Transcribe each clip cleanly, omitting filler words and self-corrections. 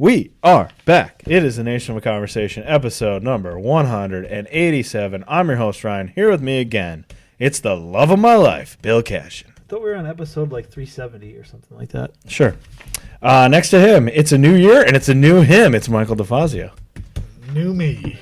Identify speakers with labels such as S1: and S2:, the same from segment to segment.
S1: We are back. It is the Nation of a Conversation, episode number 187. I'm your host, Ryan. Here with me again, it's the love of my life, Bill Cashin.
S2: I thought we were on episode like 370 or something like that.
S1: Sure. Next to him, it's a new year, and it's a new him. It's Michael DeFazio.
S2: New me.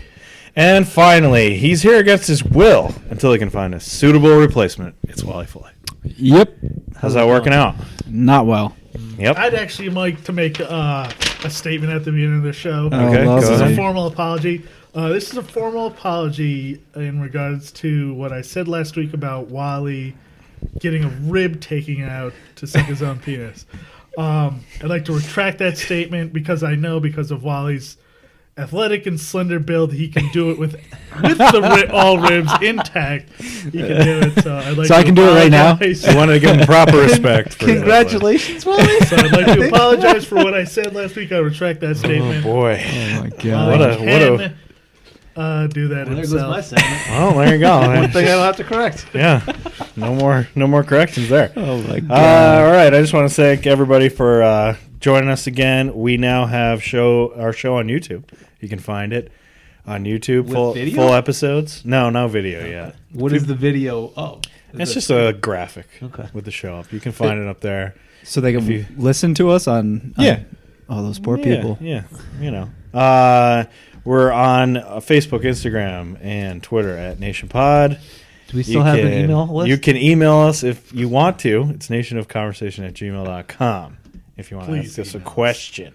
S1: And finally, he's here against his will until he can find a suitable replacement. It's Wally Foley.
S3: Yep.
S1: How's that working out?
S3: Not well.
S1: Yep.
S4: I'd actually like to make a statement at the beginning of the show.
S1: Okay,
S3: go
S4: This is
S3: ahead.
S4: a formal apology. This is a formal apology in regards to what I said last week about Wally getting a rib taken out to suck his own penis. I'd like to retract that statement because I know because of Wally's athletic and slender build, he can do it with all ribs intact. He can do it. So I'd like
S3: So
S4: to
S3: I can do it right now?
S4: apologize.
S1: I wanted to give him proper respect. For
S2: Congratulations, Wally.
S4: So I'd like to apologize for what I said last week. I retract that statement.
S1: Oh, boy.
S3: Oh my
S1: What
S3: god.
S1: a-
S4: Do that
S2: There goes my
S4: himself.
S2: segment.
S1: Well, there you go.
S2: One thing I don't have to correct.
S1: Yeah. No more corrections there.
S3: Oh my god.
S1: All right. I just want to thank everybody for joining us again. We now have our show on YouTube. You can find it on YouTube.
S2: With video?
S1: Full episodes. No video yet.
S2: What is the video of?
S1: It's just a graphic
S2: Okay.
S1: with the show up. You can find it up there.
S3: So they can
S1: you-
S3: listen to us on
S1: Yeah.
S3: Oh, those poor people.
S1: Yeah. You know. We're on Facebook, Instagram, and Twitter at NationPod.
S2: Do we still have an email list?
S1: You can email us if you want to. It's nationofconversation@gmail.com if you want to
S4: Please
S1: ask us a
S4: email us.
S1: question.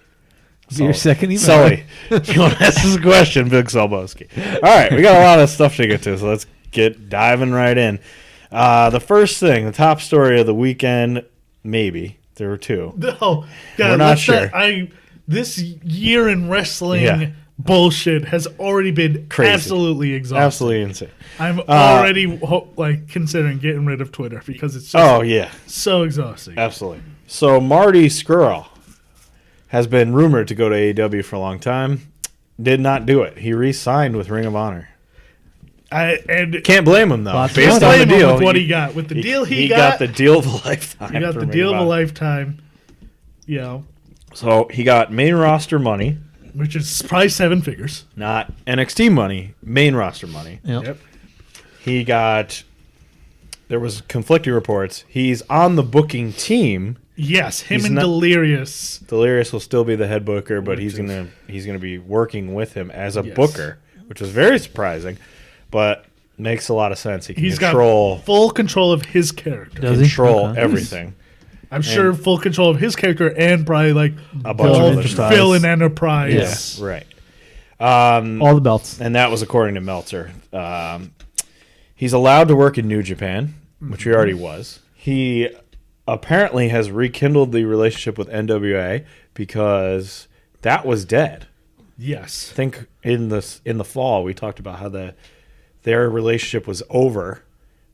S2: Your second email?
S1: Sully, if you want to ask us a question, Big Solboski. All right, we got a lot of stuff to get to, so let's get diving right in. The first thing, the top story of the weekend, maybe. There were two.
S4: No, God,
S1: We're not
S4: let's
S1: sure.
S4: This year in wrestling
S1: Yeah.
S4: bullshit has already been
S1: Crazy.
S4: absolutely exhausting.
S1: Absolutely insane.
S4: I'm already considering getting rid of Twitter because it's just
S1: Oh, yeah,
S4: so exhausting.
S1: absolutely. So Marty Scurll has been rumored to go to AEW for a long time. Did not do it. He re-signed with Ring of Honor.
S4: And
S1: Can't blame him, though.
S2: Lots
S1: Based
S2: of
S1: on the
S4: blame him
S1: deal.
S4: with what he got. With the deal he
S1: got the deal of a lifetime.
S4: he got
S1: from
S4: the
S1: Ring
S4: deal of a
S1: Honor.
S4: lifetime. You know,
S1: So he got main roster money,
S4: which is probably 7 figures.
S1: not NXT money, main roster money.
S2: Yep.
S1: He got, there was conflicting reports. He's on the booking team.
S4: Yes, him
S1: He's
S4: and
S1: not-
S4: Delirious.
S1: Delirious will still be the head booker, but he's
S4: Which
S1: gonna be working with him as a
S4: Yes.
S1: booker, which was very surprising, but makes a lot of sense. He can
S4: He's
S1: control
S4: got full control of his character.
S2: Does he?
S1: control
S2: Okay.
S1: everything.
S4: I'm sure full control of his character and probably like
S1: A bunch of
S4: all
S1: other stuff.
S4: Phil and Enterprise.
S1: Yes, right.
S2: All the belts.
S1: And that was according to Meltzer. He's allowed to work in New Japan, which he already was. He apparently has rekindled the relationship with NWA because that was dead.
S4: Yes.
S1: I think in the fall we talked about how their relationship was over,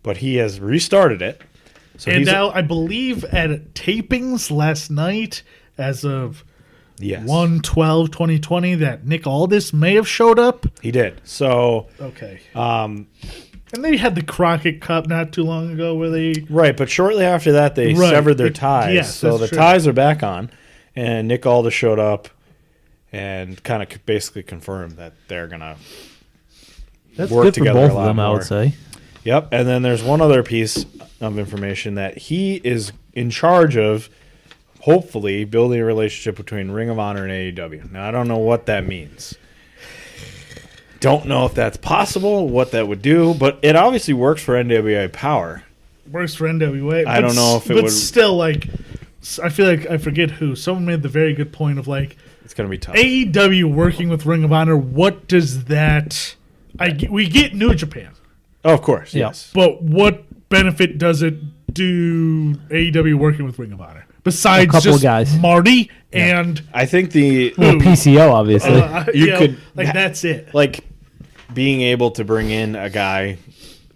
S1: but he has restarted it. So
S4: And
S1: he's
S4: now I believe at tapings last night, as of
S1: yes,
S4: 1/12/2020, that Nick Aldis may have showed up.
S1: he did. So
S4: Okay. And they had the Crockett Cup not too long ago where they
S1: right, but shortly after that they
S4: Right.
S1: severed their
S4: It-
S1: ties.
S4: yes,
S1: so
S4: that's
S1: the
S4: true.
S1: ties are back on, and Nick Aldis showed up and kind of basically confirmed that they're gonna
S2: That's
S1: work
S2: good for
S1: together
S2: both
S1: a
S2: of
S1: lot
S2: them, I
S1: more.
S2: would say.
S1: Yep, and then there's one other piece of information that he is in charge of, hopefully, building a relationship between Ring of Honor and AEW. Now, I don't know what that means. Don't know if that's possible, what that would do, but it obviously works for NWA Power.
S4: works for NWA.
S1: I don't know if it
S4: but
S1: would-
S4: still, like, I feel like I forget who. Someone made the very good point of like
S1: It's going to be tough.
S4: AEW working with Ring of Honor. What does that? We get New Japan,
S1: Oh, of course,
S2: Yeah.
S1: yes.
S4: but what benefit does it do AEW working with Ring of Honor besides
S2: A couple
S4: just
S2: of guys.
S4: Marty and
S1: I think the
S2: Well, PCO, obviously.
S1: You
S4: know,
S1: could-
S4: like that's it.
S1: like being able to bring in a guy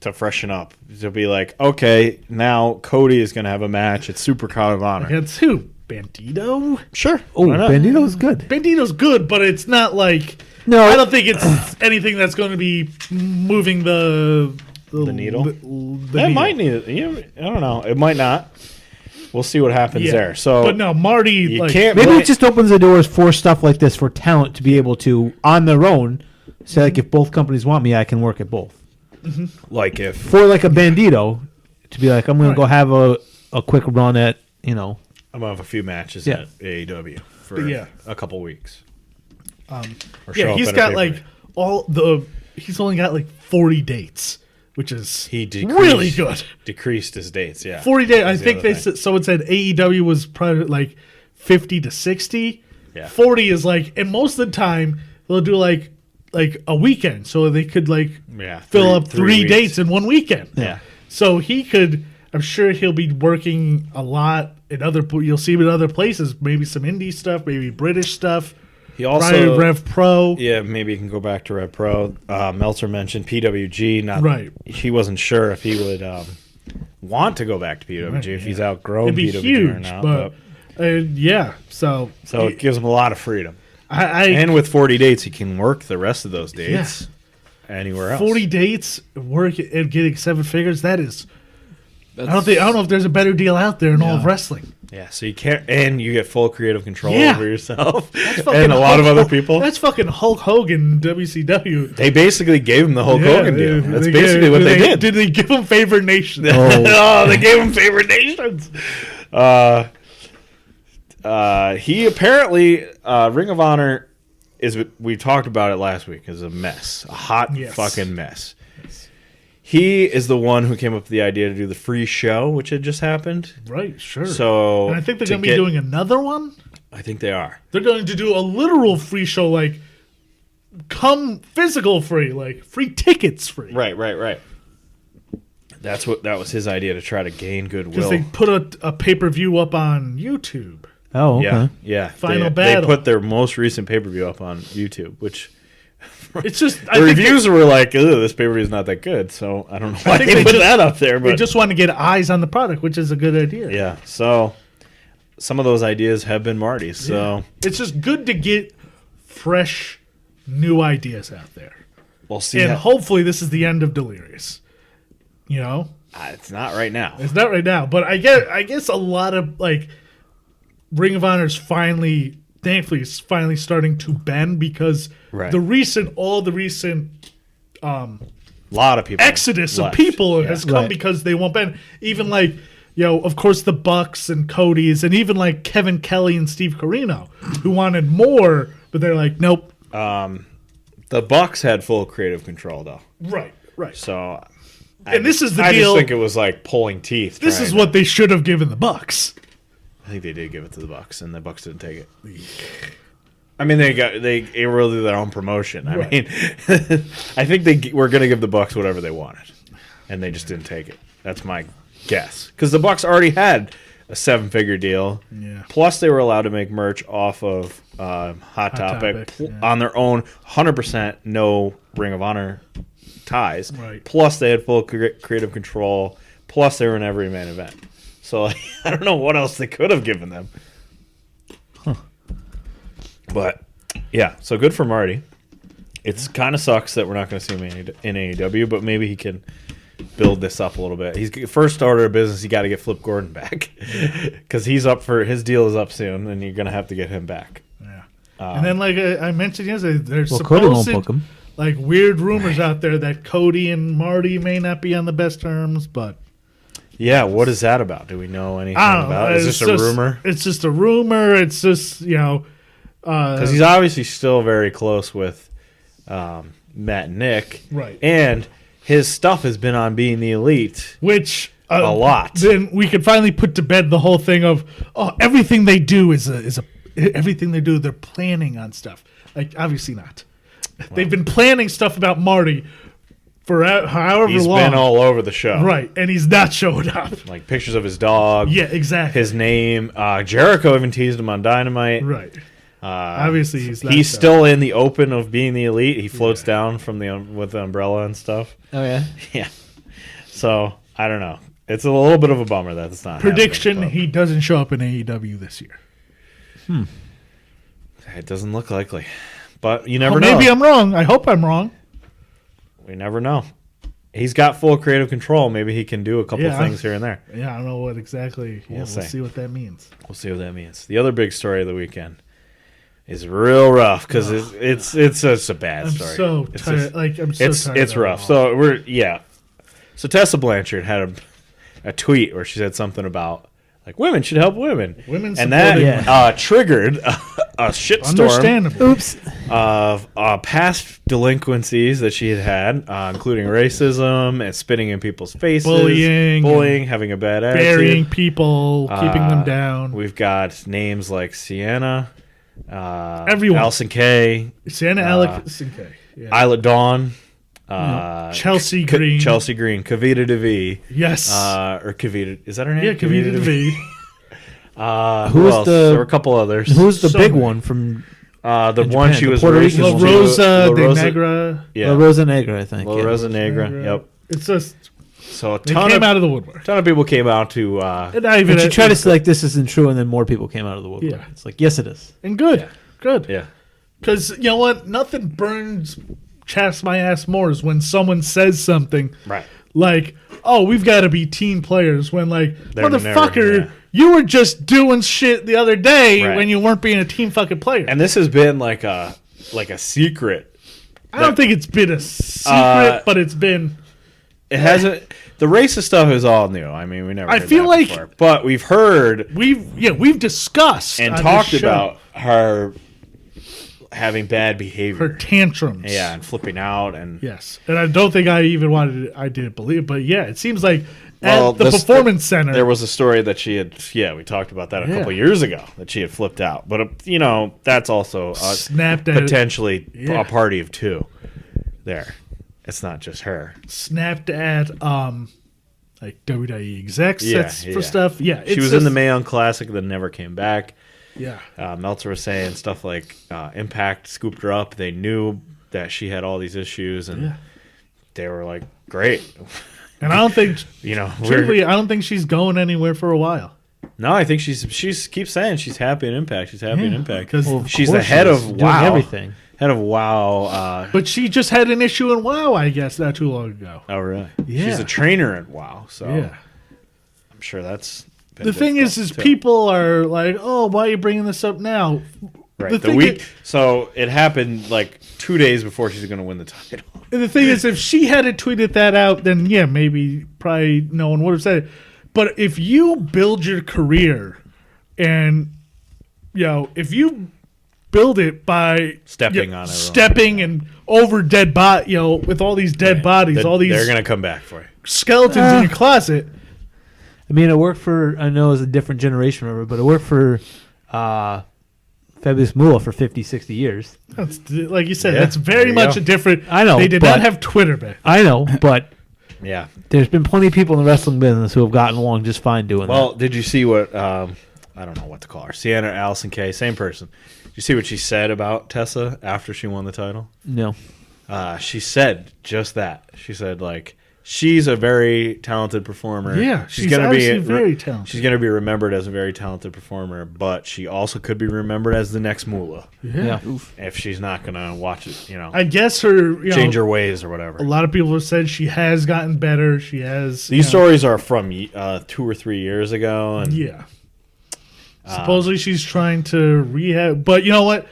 S1: to freshen up, to be like, okay, now Cody is going to have a match at Super Card of Honor.
S4: Against who? Bandito?
S1: Sure.
S2: Oh,
S1: why not?
S2: Bandito's good.
S4: Bandito's good, but it's not like
S2: No.
S4: I don't think it's anything that's going to be moving the
S1: The needle?
S4: The
S1: It
S4: needle.
S1: might need it. I don't know. It might not. we'll see what happens
S4: Yeah.
S1: there. So,
S4: but no, Marty,
S1: you
S4: like,
S1: can't
S2: Maybe
S1: blame-
S2: it just opens the doors for stuff like this for talent to be able to, on their own, say, like, if both companies want me, I can work at both.
S1: like if
S2: For, like, a Bandito to be like, I'm going
S4: Right.
S2: to go have a quick run at,
S1: I'm gonna have a few matches
S2: Yeah.
S1: at AEW for
S4: Yeah.
S1: a couple weeks. Or show
S4: yeah,
S1: up
S4: he's
S1: at a
S4: got
S1: pay-per-view.
S4: he's only got like 40 dates, which is
S1: He decreased,
S4: really good.
S1: Decreased his dates. Yeah,
S4: 40 days. I
S1: That's the
S4: think
S1: other thing.
S4: someone said AEW was probably like 50 to 60.
S1: Yeah.
S4: 40 is like, and most of the time they'll do like a weekend, so they could like fill up three
S1: weeks.
S4: dates in one weekend.
S1: Yeah.
S4: So he could. I'm sure he'll be working a lot in you'll see him in other places. Maybe some indie stuff, maybe British stuff.
S1: He also
S4: Rev Pro.
S1: Yeah, maybe he can go back to Rev Pro. Meltzer mentioned PWG.
S4: Right.
S1: He wasn't sure if he would want to go back to PWG
S4: Right,
S1: if he's
S4: yeah.
S1: outgrown
S4: It'd be
S1: PWG
S4: huge,
S1: or not.
S4: but yeah. So
S1: it gives him a lot of freedom.
S4: and
S1: And with 40 dates, he can work the rest of those dates anywhere else.
S4: 40 dates, work and getting seven figures. That is. I don't know if there's a better deal out there in all of wrestling.
S1: Yeah, so you can't, and you get full creative control
S4: Yeah.
S1: over yourself,
S4: That's
S1: and a lot of other people.
S4: That's fucking Hulk Hogan, WCW.
S1: They basically gave him the Hulk Hogan deal. That's basically what they did.
S4: Did they give him favored nation?
S1: Oh, they gave him favored nations. He apparently Ring of Honor is. We talked about it last week. Is a mess, a hot fucking mess. He is the one who came up with the idea to do the free show, which had just happened.
S4: Right, sure.
S1: So,
S4: and I think they're going to be doing another one.
S1: I think they are.
S4: They're going to do a literal free show, like come physical free, like free tickets free.
S1: Right. That was his idea to try to gain
S4: Because
S1: goodwill.
S4: they put a pay-per-view up on YouTube.
S2: Oh, okay.
S1: Yeah.
S4: Final
S1: they
S4: battle.
S1: put their most recent pay-per-view up on YouTube, which
S4: It's just
S1: the reviews were like, "Ugh, this pay-per-view is not that good." So I don't know why they put that up there,
S4: They
S1: but
S4: just want to get eyes on the product, which is a good idea.
S1: yeah. So some of those ideas have been Marty's. So
S4: It's just good to get fresh, new ideas out there.
S1: we'll see.
S4: And hopefully this is the end of Delirious. You know?
S1: It's not right now.
S4: It's not right now, but I guess a lot of like Ring of Honor's thankfully is finally starting to bend because
S1: Right.
S4: all the recent
S1: A lot of people
S4: exodus
S1: left.
S4: of people
S1: Yeah.
S4: has come
S2: Right.
S4: because they won't bend. Even like, of course the Bucks and Cody's and even like Kevin Kelly and Steve Corino who wanted more, but they're like, nope.
S1: The Bucks had full creative control though.
S4: Right.
S1: So
S4: And this is the
S1: I
S4: deal.
S1: just think it was like pulling teeth.
S4: This is what they should have given the Bucks.
S1: I think they did give it to the Bucks, and the Bucks didn't take it. I mean, they were really their own promotion. I mean, I think they were going to give the Bucks whatever they wanted, and they just didn't take it. That's my guess, because the Bucks already had a 7-figure deal.
S4: Yeah.
S1: Plus, they were allowed to make merch off of Hot Topic on their own, 100% no Ring of Honor ties.
S4: Right.
S1: Plus, they had full creative control. Plus, they were in every main event. So I don't know what else they could have given them. But yeah, so good for Marty. It's kind of sucks that we're not going to see him in AEW, but maybe he can build this up a little bit. He's first order of business. You got to get Flip Gordon back because his deal is up soon, and you're going to have to get him back.
S4: Yeah. And then, like I mentioned yesterday, there's
S2: Cody won't
S4: supposed
S2: book him.
S4: like weird rumors out there that Cody and Marty may not be on the best terms, but
S1: Yeah, what is that about? Do we know anything
S4: I don't know.
S1: about? Is this a rumor?
S4: It's just a rumor. It's just
S1: Because he's obviously still very close with Matt and Nick,
S4: Right.
S1: And his stuff has been on Being the Elite.
S4: which
S1: A lot.
S4: Then we could finally put to bed the whole thing of everything they do is everything they do. They're planning on stuff. Like obviously not. They've been planning stuff about Marty for however
S1: He's
S4: long.
S1: been all over the show,
S4: right, and he's not showing up.
S1: Like pictures of his dog,
S4: Yeah, exactly.
S1: his name. Jericho even teased him on Dynamite.
S4: Right. Obviously, he's not
S1: He's
S4: so.
S1: still in the open of Being the Elite. He floats down from with the umbrella and stuff.
S2: Oh, yeah?
S1: Yeah. So I don't know. It's a little bit of a bummer that it's not.
S4: Prediction:
S1: happening,
S4: he doesn't show up in AEW this year.
S1: but it doesn't look likely. But you never know.
S4: Maybe I'm wrong. I hope I'm wrong.
S1: We never know. he's got full creative control. Maybe he can do a couple
S4: Yeah.
S1: things here and there.
S4: Yeah, I don't know what exactly. Yeah, we'll
S1: see.
S4: see what that means.
S1: We'll see what that means. The other big story of the weekend is real rough because it's just a bad
S4: I'm
S1: story.
S4: so
S1: It's
S4: tired.
S1: just-
S4: Like I'm so
S1: it's
S4: tired.
S1: it's
S4: of it
S1: rough.
S4: all.
S1: So Tessa Blanchard had a tweet where she said something about like women should help women,
S4: Women
S1: and that
S4: supporting
S1: triggered a shitstorm
S4: Understandable.
S2: Oops.
S1: of past delinquencies that she had, including racism and spitting in people's faces, bullying, having a bad attitude,
S4: Burying people, keeping them down.
S1: We've got names like Sienna,
S4: Everyone.
S1: Alison Kay,
S4: Santa Alex, okay. Yeah.
S1: Isla Dawn,
S4: Chelsea Green.
S1: Chelsea Green, Kavita DeVee,
S4: Yes.
S1: or Kavita, is that her name?
S4: Yeah, Kavita DeVee.
S1: Who
S2: Who's
S1: else?
S2: the-
S1: There were a couple others.
S2: Who's the
S4: So
S2: big
S4: many.
S2: one from
S1: the
S2: in
S1: one
S2: Japan,
S1: she
S2: the
S1: was
S2: Puerto
S1: racist
S2: Rican
S4: La
S2: one?
S1: to?
S4: Rosa
S1: La
S4: de
S1: Rosa-
S4: Negra.
S1: Yeah,
S2: La Rosa Negra, I think.
S1: La
S2: yeah.
S1: Rosa Negra. Yep.
S4: It's just
S1: So a
S4: they
S1: ton
S4: came
S1: of
S4: out of the woodwork.
S1: ton of people came out to
S4: And I even
S2: And she tried to say like this isn't true, and then more people came out of the woodwork.
S4: Yeah.
S2: It's like yes, it is.
S4: and good, good.
S1: yeah.
S4: Because you know what? Nothing burns chaps my ass more is when someone says something
S1: Right.
S4: like, "Oh, we've got to be team players." When like,
S1: They're
S4: motherfucker,
S1: never- yeah.
S4: you were just doing shit the other day
S1: Right.
S4: when you weren't being a team fucking player.
S1: And this has been like a secret.
S4: I don't think it's been a secret, but it's been.
S1: It hasn't. The racist stuff is all new. I mean, we never.
S4: I
S1: heard
S4: feel
S1: that
S4: like-
S1: before. But we've heard
S4: We've discussed
S1: and
S4: on this
S1: talked
S4: show
S1: about her having bad behavior.
S4: her tantrums.
S1: Yeah, and flipping out and
S4: Yes, and I don't think I even wanted. I didn't believe, it, but yeah, it seems like
S1: Well,
S4: at the
S1: this-
S4: performance center.
S1: There was a story that she had. Yeah, we talked about that a
S4: Yeah.
S1: couple years ago that she had flipped out. But that's also
S4: snapped at
S1: potentially
S4: Yeah.
S1: a party of two. There, it's not just her.
S4: snapped at like WWE execs
S1: Yeah,
S4: that's
S1: yeah.
S4: for stuff. Yeah,
S1: She was in the Mayon Classic, then never came back.
S4: Yeah,
S1: Meltzer was saying stuff like Impact scooped her up. They knew that she had all these issues, and
S4: Yeah.
S1: they were like, "Great."
S4: and I don't think.
S1: We're,
S4: I don't think she's going anywhere for a while.
S1: no, I think she's keeps saying she's happy in Impact. She's happy in
S4: Yeah,
S1: Impact
S4: because-
S2: Well, of
S1: she's the
S2: course
S1: head
S2: she
S1: of
S2: is, doing
S1: WoW.
S2: everything.
S1: Head of WoW.
S4: But she just had an issue in WoW, I guess, not too long ago.
S1: Oh, really?
S4: Yeah.
S1: She's a trainer at WoW, so
S4: Yeah.
S1: I'm sure that's. been
S4: The thing is
S1: difficult, too.
S4: people are like, "Oh, why are you bringing this up now?"
S1: Right.
S4: the
S1: The
S4: thing
S1: week.
S4: is-
S1: So it happened like 2 days before she's going to win the title.
S4: And the thing is, if she hadn't tweeted that out, then yeah, maybe probably no one would have said it. But if you build your career, and if you build it by
S1: Stepping on everyone.
S4: stepping and over dead body, with all these dead bodies, all these
S1: They're going to come back for you.
S4: skeletons in your closet.
S2: I mean, it worked for. I know it's a different generation, remember, but it worked for Fabulous Moolah for 50, 60 years.
S4: That's like you said.
S1: Yeah,
S4: That's very
S1: there you
S4: much
S1: go.
S4: a different.
S2: I know,
S4: they did
S2: but-
S4: not have Twitter back.
S2: I know, but
S1: Yeah.
S2: there's been plenty of people in the wrestling business who have gotten along just fine doing
S1: Well,
S2: that.
S1: did you see what I don't know what to call her? Sienna Allison Kay, same person. Did you see what she said about Tessa after she won the title?
S2: No.
S1: She said just that. She said like she's a very talented performer.
S4: Yeah, she's
S1: gonna
S4: obviously very talented.
S1: She's gonna be remembered as a very talented performer, but she also could be remembered as the next Moolah
S2: Yeah.
S1: if she's not gonna watch it.
S4: I guess her
S1: Change her ways or whatever.
S4: A lot of people have said she has gotten better. She has.
S1: These stories are from 2 or 3 years ago, and
S4: Yeah. Supposedly she's trying to rehab, but you know what?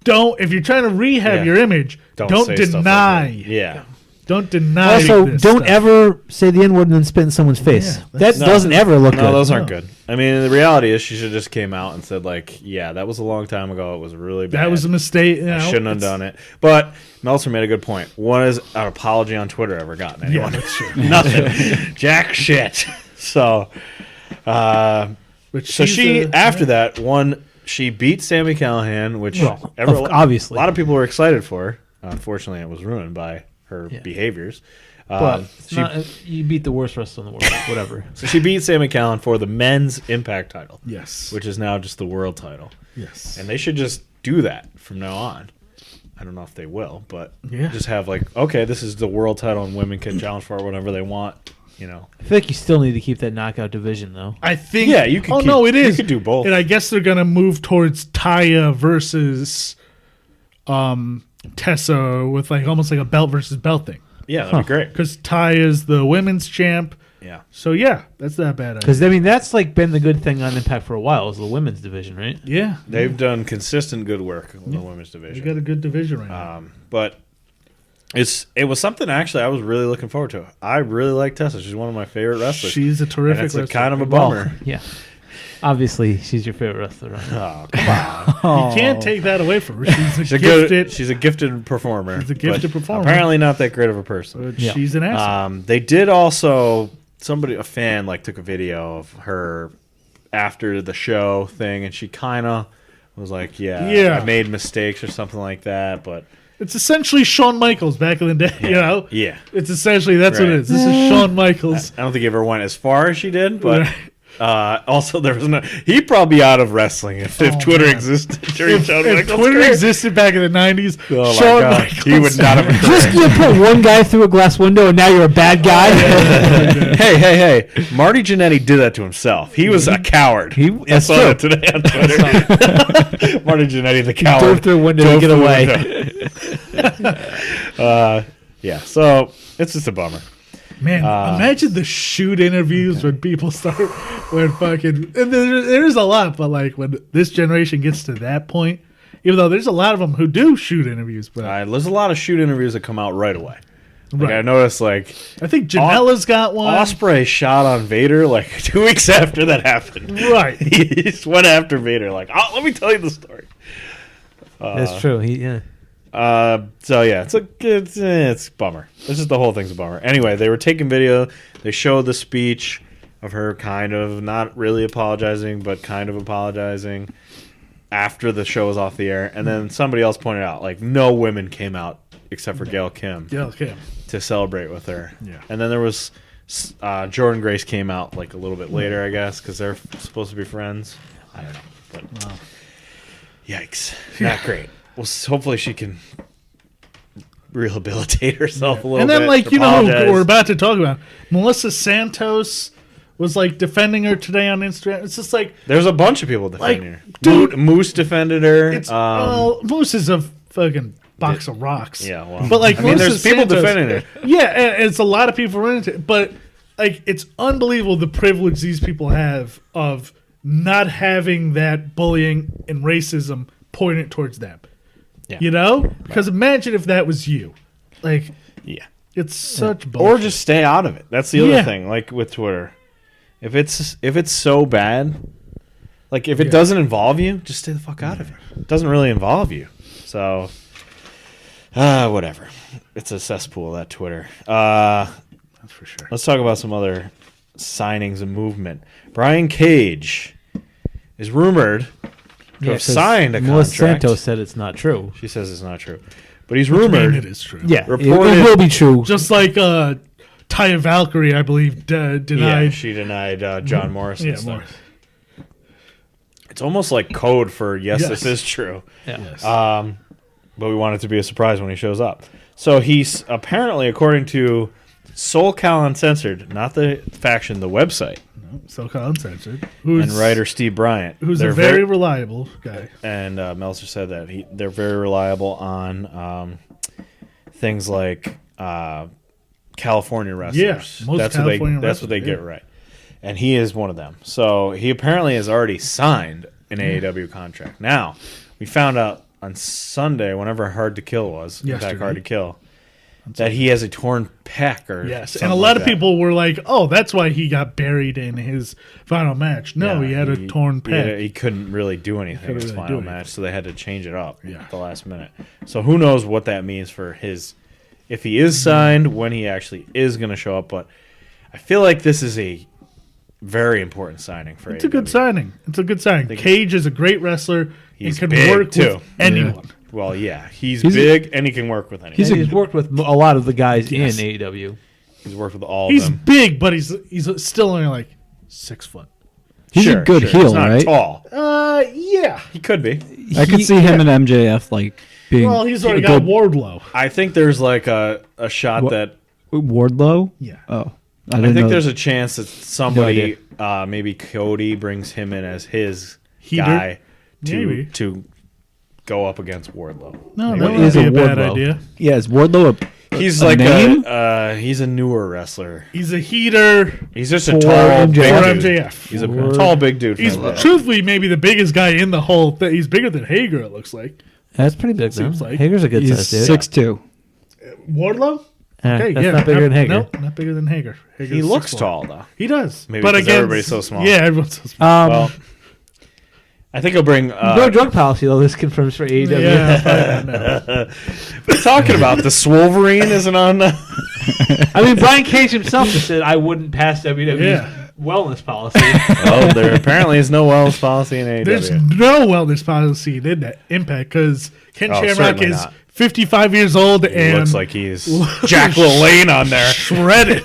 S4: If you're trying to rehab
S1: Yeah.
S4: your image, don't
S1: say stuff like
S4: deny.
S1: that. Yeah.
S4: Don't deny.
S2: Also,
S4: this
S2: don't
S4: stuff.
S2: ever say the N word and then spit in someone's face.
S4: Yeah,
S2: that doesn't ever look
S1: No,
S2: good.
S1: those aren't good. I mean, the reality is she should just came out and said, like, yeah, that was a long time ago. It was really bad.
S4: That was a mistake.
S1: I shouldn't have done it. But Meltzer made a good point. When has an apology on Twitter ever gotten
S4: Yeah,
S1: anyone?
S4: that's true.
S1: Nothing. Jack shit. So,
S4: But
S1: so
S4: she's
S1: she,
S4: a-
S1: after that, she beat Sami Callihan, which
S2: Well,
S1: a
S2: obviously.
S1: lot of people were excited for. Unfortunately, it was ruined by her behaviors.
S2: But it's
S1: She-
S2: not, you beat the worst wrestler in the world. Whatever.
S1: So she beat Sami Callihan for the men's Impact title,
S4: Yes.
S1: which is now just the world title.
S4: Yes.
S1: And they should just do that from now on. I don't know if they will, but
S4: Yeah.
S1: just have like, okay, this is the world title, and women can challenge for it whenever they want.
S2: I feel like you still need to keep that knockout division, though.
S4: I think.
S1: Yeah, you could
S4: Oh
S1: keep-
S4: no, it
S1: you
S4: is.
S1: could do both.
S4: And I guess they're gonna move towards Taya versus Tessa with like almost like a belt versus belt thing.
S1: Yeah, that'd be great.
S4: because Ty is the women's champ.
S1: Yeah.
S4: So yeah, that's not a bad idea.
S2: Because I mean, that's like been the good thing on Impact for a while is the women's division, right?
S4: Yeah,
S1: They've done consistent good work in the women's
S4: you
S1: division.
S4: got a good division right now.
S1: But it was something actually I was really looking forward to. I really like Tessa. She's one of my favorite wrestlers.
S4: She's a terrific
S1: and it's
S4: wrestler.
S1: kind of a
S2: Well,
S1: bummer.
S2: yeah. Obviously, she's your favorite wrestler. Right?
S1: Oh, come on.
S4: You can't take that away from her. She's
S1: She's a gifted performer.
S4: She's a gifted
S1: but
S4: performer.
S1: Apparently not that great of a person.
S4: But
S2: Yeah.
S4: she's an asshole.
S1: They did also a fan took a video of her after the show thing, and she kind of was like,
S4: Yeah.
S1: I made mistakes or something like that, but
S4: It's essentially Shawn Michaels back in the day, you know?
S1: yeah.
S4: It's essentially, that's what
S1: Right.
S4: it is. This is Shawn Michaels.
S1: I don't think he ever went as far as she did, but
S4: Right.
S1: also there was he'd probably be out of wrestling if Twitter
S4: man.
S1: existed during Shawn
S4: If
S1: Michaels'
S4: Twitter
S1: career.
S4: existed back in the 90s,
S1: Oh my
S4: Shawn
S1: God.
S4: Michaels.
S1: He would not have
S2: Just you put one guy through a glass window, and now you're a bad guy.
S1: Hey. Marty Jannetty did that to himself. He was a coward. I
S2: that's
S1: saw
S2: true.
S1: that today on Twitter. Marty Jannetty, the coward.
S2: Dove through a window to
S1: Dove
S2: get
S1: through a
S2: away.
S1: window. Yeah, so it's just a bummer.
S4: Man, imagine the shoot interviews when people start, when fucking, and there's a lot, but like when this generation gets to that point, even though there's a lot of them who do shoot interviews, but
S1: There's a lot of shoot interviews that come out right away. Like
S4: Right.
S1: I noticed,
S4: I think Janela's got one.
S1: Ospreay shot on Vader 2 weeks after that happened.
S4: Right.
S1: He just went after Vader let me tell you the story.
S2: That's true. Yeah.
S1: So yeah, it's a bummer. This is the whole thing's a bummer. Anyway, they were taking video. They showed the speech of her kind of not really apologizing, but kind of apologizing after the show was off the air. And then somebody else pointed out no women came out except for Gail Kim
S4: Yeah, okay.
S1: to celebrate with her.
S4: Yeah.
S1: And then there was Jordan Grace came out a little bit later, I guess, because they're supposed to be friends. I don't know, but yikes, not great. Well, hopefully she can rehabilitate herself a little
S4: And
S1: bit.
S4: then, you know
S1: apologize.
S4: who we're about to talk about, Melissa Santos was defending her today on Instagram. It's just
S1: There's a bunch of people defending her.
S4: dude,
S1: Moose defended her.
S4: it's Moose is a fucking box of rocks.
S1: Yeah, well,
S4: but
S1: there's
S4: Melissa
S1: people
S4: Santos-
S1: defending her.
S4: Yeah, and it's a lot of people running into it, but it's unbelievable the privilege these people have of not having that bullying and racism pointed towards them.
S1: Yeah.
S4: You know? Because imagine if that was you.
S1: Yeah.
S4: It's such bullshit.
S1: Or just stay out of it. That's the other
S4: Yeah.
S1: thing. With Twitter, if it's so bad, if it doesn't involve you, just stay the fuck out of it. It doesn't really involve you. So, whatever. It's a cesspool, that Twitter.
S4: That's for sure.
S1: Let's talk about some other signings and movement. Brian Cage is rumored to have
S2: 'cause
S1: signed a
S2: Melissa
S1: contract.
S2: Santos said it's not true.
S1: She says it's not true, but he's
S4: I mean,
S1: rumored.
S4: it is true.
S2: Yeah, it
S1: Reported-
S2: will be true.
S4: Just like Taya Valkyrie, I believe, denied.
S1: Yeah, she denied John Morrison.
S4: Yeah,
S1: stuff.
S4: more.
S1: It's almost like code for yes,
S4: Yes.
S1: this is true.
S2: Yeah.
S4: Yes.
S1: But we want it to be a surprise when he shows up. So he's apparently, according to SoulCal Uncensored, not the faction, the website,
S4: So-called uncensored.
S1: and writer Steve Bryant,
S4: Who's
S1: they're
S4: a very reliable guy.
S1: and Meltzer said that they're very reliable on things like California wrestlers.
S4: Yeah, most
S1: that's
S4: California
S1: that's what they
S4: wrestlers,
S1: get
S4: yeah.
S1: right. And he is one of them. So he apparently has already signed an AEW contract. Now, we found out on Sunday, whenever Hard to Kill was, in fact,
S4: Yesterday.
S1: Hard to Kill, that he has a torn pec or
S4: Yes,
S1: something
S4: and a lot
S1: like
S4: of
S1: that.
S4: people were like, "Oh, that's why he got buried in his final match." No,
S1: Yeah,
S4: he had a torn pec.
S1: He couldn't really do anything in
S4: couldn't
S1: his
S4: really
S1: final
S4: do
S1: match,
S4: anything.
S1: so they had to change it up
S4: Yeah.
S1: at the last minute. So who knows what that means for his, if he is signed, when he actually is going to show up. But I feel like this is a very important signing for
S4: It's a good
S1: AEW.
S4: signing. It's a good signing. Cage is a great wrestler and
S1: He's
S4: can
S1: big,
S4: work
S1: too.
S4: with anyone.
S1: Well, yeah, he's
S2: He's a-
S1: big and he can work with anyone.
S2: He's worked with a lot of the guys
S4: Yes.
S2: in AEW.
S1: He's worked with all
S4: He's
S1: of them.
S4: big, but he's still only 6 foot.
S3: He's a good heel,
S1: He's not
S3: right?
S1: tall.
S4: Yeah.
S1: He could be.
S3: I could see him and MJF being
S4: Well, he's already
S3: a
S4: got
S3: good-
S4: Wardlow.
S1: I think there's a shot
S3: What?
S1: that
S3: Wardlow.
S4: Yeah.
S3: Oh,
S1: I
S3: didn't
S1: think
S3: know.
S1: there's a chance that somebody,
S2: idea.
S1: maybe Cody, brings him in as his
S4: Heater?
S1: guy
S4: Maybe.
S1: to go up against Wardlow.
S4: No,
S2: What
S4: that
S2: is
S4: would be
S2: a
S4: a bad
S2: Wardlow?
S4: idea.
S3: Yeah, is Wardlow
S1: He's
S3: A
S1: like
S3: name?
S1: he's a newer wrestler.
S4: He's a heater.
S1: He's just a
S2: For
S1: tall, big
S2: MJF.
S1: dude.
S4: MJF.
S1: He's a tall, big dude.
S4: He's
S1: for that.
S4: truthfully maybe the biggest guy in the whole thing. He's bigger than Hager, it looks like.
S2: That's pretty big, though.
S4: Seems like.
S2: Hager's a good
S3: He's
S2: size dude.
S3: 6'2".
S4: Wardlow?
S2: That's not bigger than Hager.
S4: No, not bigger than Hager.
S1: He
S4: Hager's
S1: looks
S4: 6'1".
S1: tall though.
S4: He does.
S1: Maybe
S4: but
S1: because
S4: again,
S1: everybody's so small.
S4: Yeah, everyone's so small.
S1: Well, I think he'll bring.
S2: No drug policy, though. This confirms for AEW.
S4: Yeah, no.
S1: We're talking about the Swolverine isn't on.
S2: I mean, Brian Cage himself just said, I wouldn't pass WWE's
S4: Yeah.
S2: wellness policy.
S1: Oh, there apparently is no wellness policy in AEW.
S4: There's no wellness policy in that Impact because Ken Shamrock
S1: certainly
S4: is
S1: not.
S4: 55 years old
S1: He
S4: and
S1: looks like he's Jack LaLanne on there.
S4: shredded.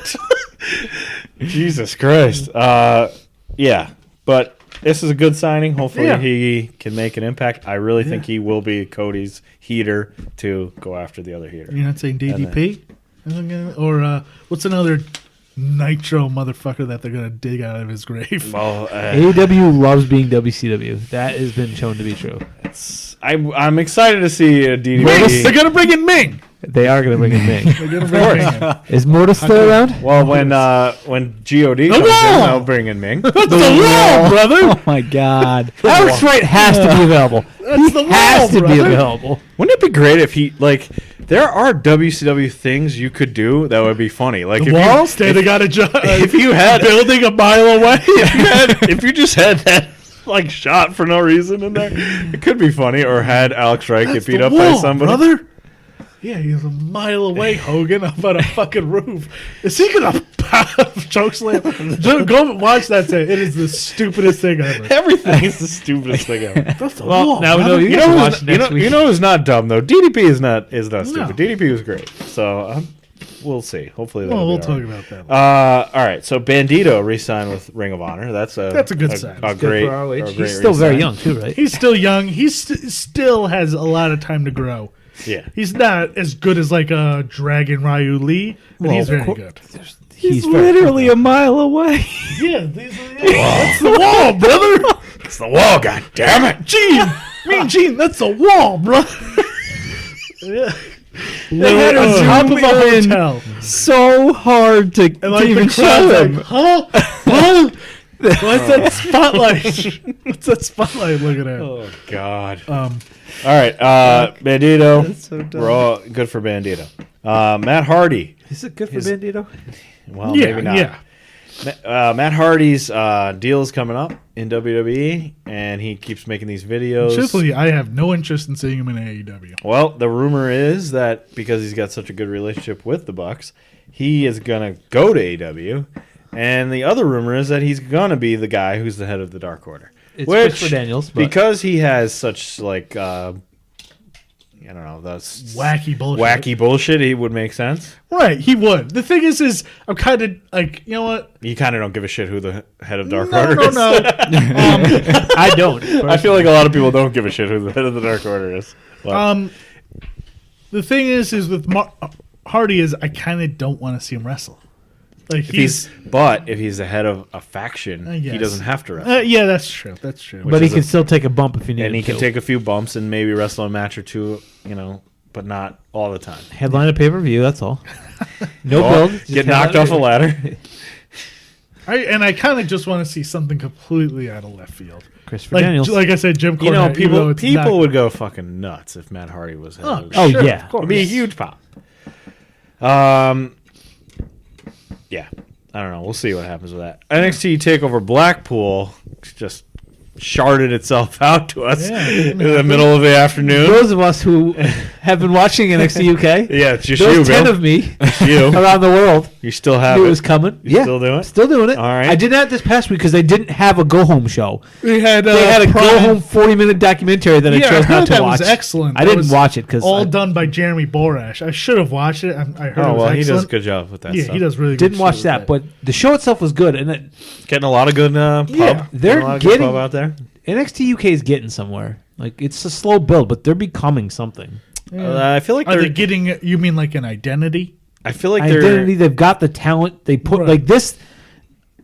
S1: Jesus Christ. Yeah, but this is a good signing. Hopefully
S4: Yeah.
S1: he can make an impact. I really think he will be Cody's heater to go after the other heater.
S4: You're not saying DDP? Or what's another nitro motherfucker that they're going to dig out of his grave?
S1: Well,
S2: AEW loves being WCW. That has been shown to be true.
S1: I'm excited to see a DDP.
S4: They're going to bring in Ming.
S2: They are going to bring in Ming.
S4: They're going to bring Ming in.
S2: Is Mortis still around?
S1: Well, when God comes in,
S4: wall!
S1: they'll bring in Ming.
S4: That's the wall, brother.
S3: Oh my God.
S2: Alex Wright has to be available.
S4: That's the wall,
S2: Has to be
S4: brother.
S2: available.
S1: Wouldn't it be great if he there are WCW things you could do that would be funny. Like
S4: The
S1: if
S4: wall?
S1: you,
S4: Standing on a
S1: if you had
S4: building a mile away.
S1: if you just had that shot for no reason in there, it could be funny. Or had Alex Wright get
S4: That's
S1: beat
S4: the
S1: up
S4: wall,
S1: by somebody.
S4: brother. Yeah, he's a mile away, Hogan, up on a fucking roof. Is he gonna chokeslam? Go watch that thing. It is the stupidest thing ever.
S1: Everything is the stupidest thing ever.
S4: That's the
S2: Well,
S4: wall.
S2: now we know
S4: brother.
S2: you
S1: You
S2: guys
S1: know,
S2: watch
S1: who's,
S2: next week.
S1: you know who's not dumb though. DDP is not stupid.
S4: No.
S1: DDP was great. So we'll see. Hopefully,
S4: Well, we'll
S1: that'll
S4: talk
S1: be all right.
S4: about that.
S1: All right. So Bandito re-signed with Ring of Honor. That's a
S4: good sign.
S1: A
S2: Good
S1: great.
S2: for ROH.
S1: a great
S2: He's still very
S1: re-sign.
S2: young, too, right?
S4: He's still young. He still has a lot of time to grow.
S1: Yeah.
S4: He's not as good as like a Dragon Ryu Lee, but
S2: Well,
S4: he's very
S2: of course.
S4: good.
S3: He's
S2: very
S3: literally a mile away.
S4: Yeah, that's the wall, brother.
S1: It's the wall. God damn it.
S4: Mean Gene, that's the wall, brother. Yeah.
S3: They had to
S4: On top
S3: zoom
S4: of a
S3: in
S4: hotel.
S3: so hard to
S4: And like
S3: even
S4: the
S3: show
S4: crowd's
S3: him.
S4: like, huh? What's that spotlight? What's that spotlight looking at?
S1: Oh God. All right. Bandito. We're all good for Bandito. Matt Hardy.
S2: Is it good for Bandito?
S1: Well,
S4: Yeah,
S1: maybe not.
S4: yeah.
S1: Matt Hardy's deal is coming up in WWE, and he keeps making these videos.
S4: Truthfully, I have no interest in seeing him in AEW.
S1: Well, the rumor is that because he's got such a good relationship with the Bucks, he is gonna go to AEW. And the other rumor is that he's gonna be the guy who's the head of the Dark Order.
S2: It's
S1: Which,
S2: Christopher Daniels, but
S1: because he has such I don't know, that's
S4: Wacky bullshit.
S1: he would make sense.
S4: Right, he would. The thing is I'm kind of like, you know what?
S1: You kind of don't give a shit who the head of Dark
S4: No,
S1: Order
S4: no,
S1: is.
S4: no.
S2: I don't.
S1: I feel like a lot of people don't give a shit who the head of the Dark Order is. But,
S4: The thing is with Hardy is I kind of don't want to see him wrestle. Like
S1: if he's the head of a faction, he
S4: guess.
S1: doesn't have to wrestle.
S4: yeah, that's true. That's true.
S2: But he
S1: is
S2: can
S1: a-
S2: still take a bump if he needs
S1: And he
S2: to.
S1: can take a few bumps and maybe wrestle a match or two, but not all the time.
S2: Headline a pay-per-view, that's all. No
S1: Or
S2: build. just
S1: get
S2: headline
S1: knocked off a
S2: pay-per-view.
S1: ladder.
S4: I kind of just want to see something completely out of left field.
S2: Christopher
S4: Like,
S2: Daniels.
S4: like I said, Jim Cornette. even though it's
S1: people
S4: not-
S1: would go fucking nuts if Matt Hardy was head of the
S2: Oh,
S4: sure,
S2: yeah.
S4: of course.
S1: It'd be a huge pop. Yeah. I don't know. We'll see what happens with that. NXT Takeover Blackpool just sharded itself out to us
S4: Yeah.
S1: in the middle of the afternoon.
S2: Those of us who have been watching NXT UK,
S1: Yeah, it's just
S2: those
S1: you,
S2: 10
S1: Bill.
S2: of me
S1: It's you.
S2: around the world
S1: You still have
S2: knew
S1: it.
S2: it was coming.
S1: You still doing it?
S2: Still doing it.
S1: All right.
S2: I did that this past week because they didn't have a go-home show.
S4: They had
S2: They had a
S4: Prime.
S2: go-home 40-minute documentary that I
S4: Yeah,
S2: chose
S4: I
S2: not
S4: heard
S2: to
S4: that
S2: watch.
S4: was excellent.
S2: I
S4: That
S2: didn't
S4: was
S2: watch it because
S4: all done by Jeremy Borash. I should have watched it. I heard it
S1: Oh,
S4: was
S1: well, he does a
S4: excellent.
S1: good job with that
S4: Yeah,
S1: stuff.
S4: he does really good
S2: didn't watch
S4: shit
S2: that.
S4: with
S2: But the show itself was good, and it,
S1: Getting a lot of good pub.
S4: Yeah,
S2: they're
S1: Getting a lot of good
S2: getting-
S1: pub out there.
S2: NXT UK is getting somewhere. Like it's a slow build, but they're becoming something.
S1: I feel like
S4: Are
S1: they're.
S4: they getting? You mean like an identity?
S1: I feel like they're.
S2: Identity. They've got the talent. They put
S4: Right.
S2: like this.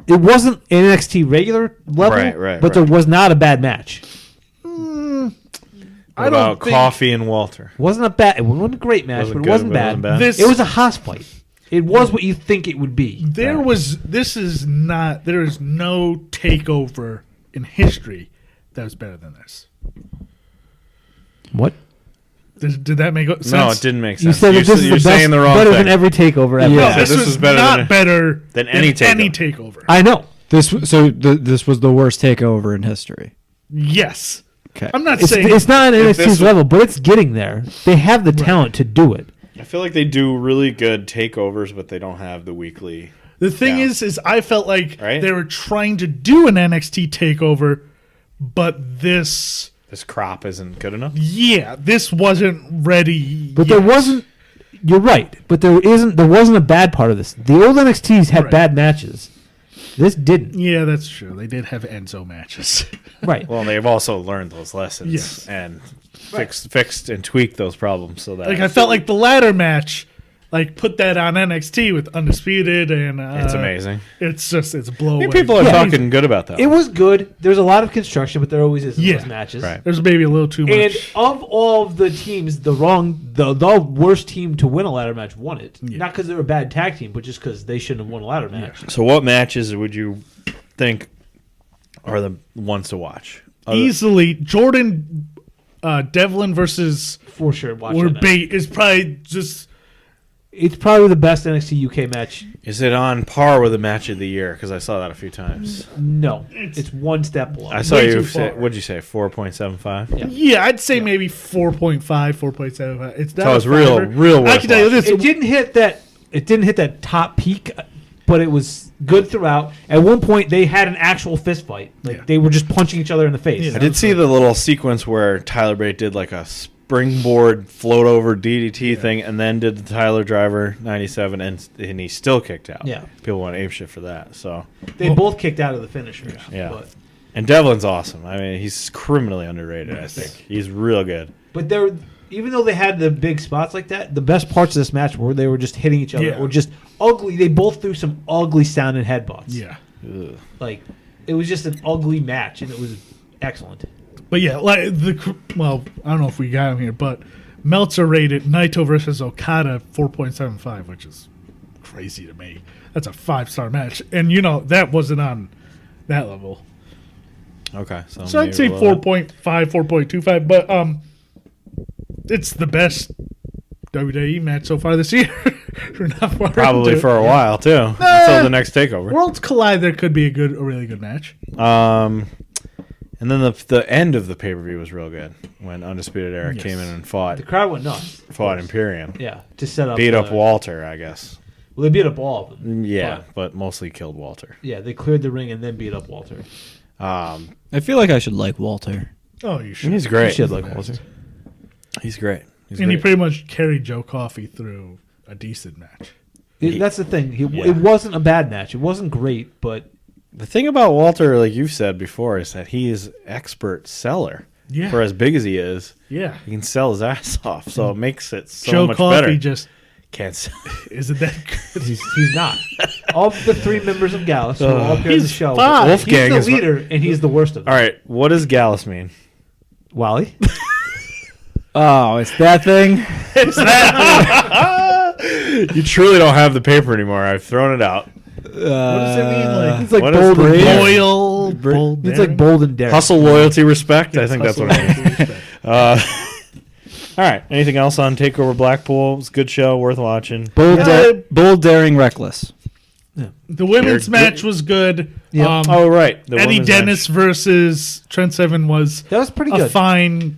S2: It wasn't NXT regular level,
S1: Right,
S2: but there was not a bad match.
S1: What about Coffee and Walter?
S2: Wasn't a bad. It wasn't a great match, but it wasn't bad. It was a Haas fight. It was what you think it would be.
S4: There is no takeover in history that was better than this.
S2: What?
S4: Did that make sense?
S1: No, it didn't make sense.
S2: You said that this is the best,
S1: saying the wrong
S2: better
S1: thing.
S2: than every takeover ever.
S3: Yeah.
S4: No, this was not better
S1: than any
S4: takeover.
S2: I know.
S3: This was the worst takeover in history.
S4: Yes.
S3: Okay.
S4: I'm not
S2: It's
S4: saying
S2: not at
S1: if
S2: NXT's
S1: this-
S2: level, but it's getting there. They have the talent to do it.
S1: I feel like they do really good takeovers, but they don't have the weekly.
S4: the thing
S1: Yeah.
S4: is I felt like
S1: Right?
S4: they were trying to do an NXT takeover, but this
S1: crop isn't good enough.
S4: this wasn't ready.
S2: But
S4: yet.
S2: there wasn't. You're right, but there wasn't a bad part of this. The old NXTs had
S4: Right.
S2: bad matches. This didn't.
S4: Yeah, that's true. They did have Enzo matches.
S2: Right.
S1: Well, they've also learned those lessons
S4: Yes.
S1: and fixed and tweaked those problems so that
S4: Like I felt like the ladder match, like put that on NXT with Undisputed, and
S1: it's amazing.
S4: It's
S1: I
S4: blow
S1: mean,
S4: away.
S1: people are
S2: Yeah.
S1: talking good about that.
S2: It was good. There's a lot of construction, but there always is in
S4: Yeah.
S2: those matches.
S1: Right.
S4: There's maybe a little too much.
S2: And of all of the teams, the worst team to win a ladder match won it.
S4: Yeah.
S2: Not because they were a bad tag team, but just because they shouldn't have won a ladder match.
S1: So, what matches would you think are the ones to watch?
S4: Easily, Jordan Devlin versus
S2: For sure. Watch
S4: or
S2: that match.
S4: Bate is probably just
S2: It's probably the best NXT UK match.
S1: Is it on par with the match of the year? Because I saw that a few times.
S2: No. It's one step below.
S1: I saw
S4: way
S1: you
S4: too
S1: say,
S4: far.
S1: what'd you say, 4.75?
S2: Yeah.
S4: I'd say maybe 4.5, 4.75. It's not
S1: So it's
S4: a
S1: real
S4: fiver. I
S1: worth
S4: can tell you this.
S2: It didn't hit that top peak, but it was good throughout. At one point, they had an actual fist fight. Like they were just punching each other in the face.
S4: Yeah.
S1: I did see the little sequence where Tyler Bate did like a springboard float over DDT thing and then did the Tyler Driver 97 and he still kicked out.
S2: Yeah.
S1: People want ape shit for that. So
S2: They both kicked out of the finishers.
S1: yeah.
S2: But,
S1: And Devlin's awesome. I mean, he's criminally underrated, I think. He's real good.
S2: but they're even though they had the big spots like that, the best parts of this match were they were just hitting each other
S4: Yeah.
S2: or just ugly. They both threw some ugly sounding headbutts.
S4: Yeah.
S1: Ugh.
S2: Like it was just an ugly match, and it was excellent.
S4: But yeah, like I don't know if we got him here, but Meltzer rated Naito versus Okada 4.75, which is crazy to me. That's a 5-star match, and that wasn't on that level.
S1: Okay.
S4: So I'd say 4.5, 4.25, but it's the best WWE match so far this year. We're not far
S1: Probably
S4: into
S1: for a
S4: it.
S1: while, too. Until the next takeover.
S4: Worlds Collide. There could be a really good match.
S1: And then the end of the pay-per-view was real good when Undisputed Era
S4: Yes.
S1: came in and fought
S2: The crowd went nuts.
S1: Imperium.
S2: Yeah, to set up.
S1: Beat up Walter, I guess.
S2: Well, they beat up all of them.
S1: Yeah, but mostly killed Walter.
S2: Yeah, they cleared the ring and then beat up Walter.
S3: I feel like I should like Walter.
S4: Oh, you should.
S1: He's great.
S2: You should like Walter.
S1: He's great. He's
S4: And he
S1: great.
S4: pretty much carried Joe Coffey through a decent match.
S2: That's the thing.
S1: Yeah.
S2: It wasn't a bad match. It wasn't great, but
S1: The thing about Walter, like you've said before, is that he is expert seller.
S4: Yeah.
S1: For as big as he is,
S4: Yeah.
S1: he can sell his ass off. So it makes it so
S4: Joe
S1: much
S4: Coffey
S1: better.
S4: just
S1: Can't sell.
S4: isn't that good.
S2: he's not. All the three members of Gallus who are all here on the
S4: He's
S2: show.
S4: fine.
S1: Wolfgang
S2: He's
S1: is
S2: the leader, and he's the worst of them.
S1: All right, what does Gallus mean?
S2: Wally?
S3: Oh, it's that thing.
S1: You truly don't have the paper anymore. I've thrown it out.
S4: What does it mean? Like
S2: It's like
S1: What is
S2: bold and
S1: brave?
S2: daring.
S4: loyal, bold,
S2: It's like
S4: daring?
S2: bold and daring.
S1: Hustle, loyalty, respect. I
S4: Yes,
S1: think that's
S4: hustle,
S1: what it means.
S4: loyalty, respect.
S1: All right. Anything else on Takeover Blackpool? It's a good show, worth watching.
S3: Bold, daring, reckless.
S4: The women's
S1: They're
S4: match
S1: good.
S4: was good.
S2: Yep.
S1: Oh, right. The
S4: Eddie
S1: women's
S4: Dennis
S1: match.
S4: versus Trent Seven was
S2: That was pretty
S4: a
S2: good.
S4: fine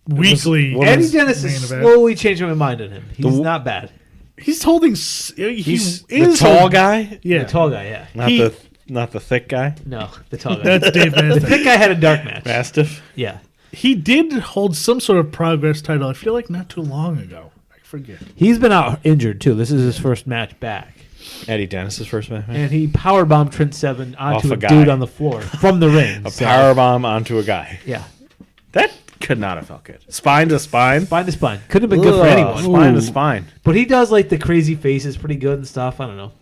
S4: weekly.
S1: What
S2: Eddie
S1: was-
S2: Dennis
S4: main
S2: is
S4: event.
S2: slowly changing my mind on him. He's
S1: The-
S2: not bad.
S4: He's holding.
S1: He's the tall guy,
S4: Yeah,
S2: The tall guy, yeah.
S1: not the thick guy.
S2: No, the tall guy.
S4: That's Dave
S2: The
S4: Mastiff.
S2: thick guy had a dark match.
S1: Mastiff.
S2: Yeah.
S4: He did hold some sort of progress title. I feel like not too long ago. I forget.
S2: He's been out injured, too. This is his first match back.
S1: Eddie Dennis's first match.
S2: And he powerbombed Trent Seven onto
S1: Off a
S2: a
S1: guy.
S2: dude on the floor from the ring.
S1: A
S2: So,
S1: power bomb onto a guy.
S2: Yeah.
S1: That could not have felt good. Spine to spine.
S2: Spine to spine. Couldn't have been good for
S1: Ugh,
S2: anyone.
S1: Spine to spine.
S2: But he does like the crazy faces pretty good and stuff. I don't know.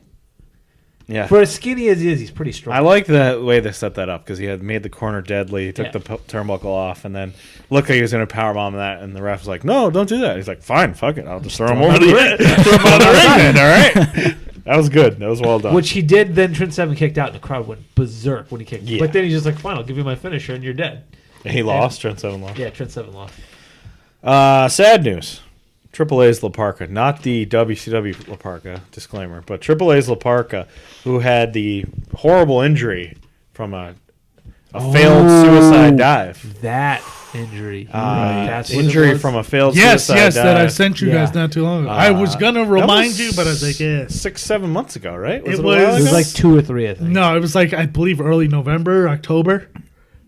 S1: Yeah.
S2: For as skinny as he is, he's pretty strong.
S1: I like the way they set that up because he had made the corner deadly. He took the turnbuckle off and then looked like he was going to powerbomb that. And the ref was like, no, don't do that. He's like, fine, fuck it. I'll just throw him over the ring. Throw him on the ring then, all right? That was good. That was well done.
S2: Which he did, then Trent Seven kicked out and the crowd went berserk when he kicked.
S1: Yeah.
S2: But then he's just like, fine, I'll give you my finisher and you're dead.
S1: And he lost. Trent Seven lost.
S2: Yeah, Trent Seven lost.
S1: Sad news. Triple A's La Parka, not the WCW La Parka, disclaimer, but Triple A's La Parka, who had the horrible injury from a failed suicide dive.
S2: That injury. That's what it
S1: Injury
S2: was?
S1: from a failed suicide dive.
S4: that I sent you guys not too long ago. I was gonna remind
S1: was
S4: you, but I was like, yeah.
S1: 6-7 months ago, right?
S4: It
S1: a
S4: was-
S1: while
S2: It was
S1: ago?
S2: like 2 or 3, I think.
S4: No, it was like I believe early November, October.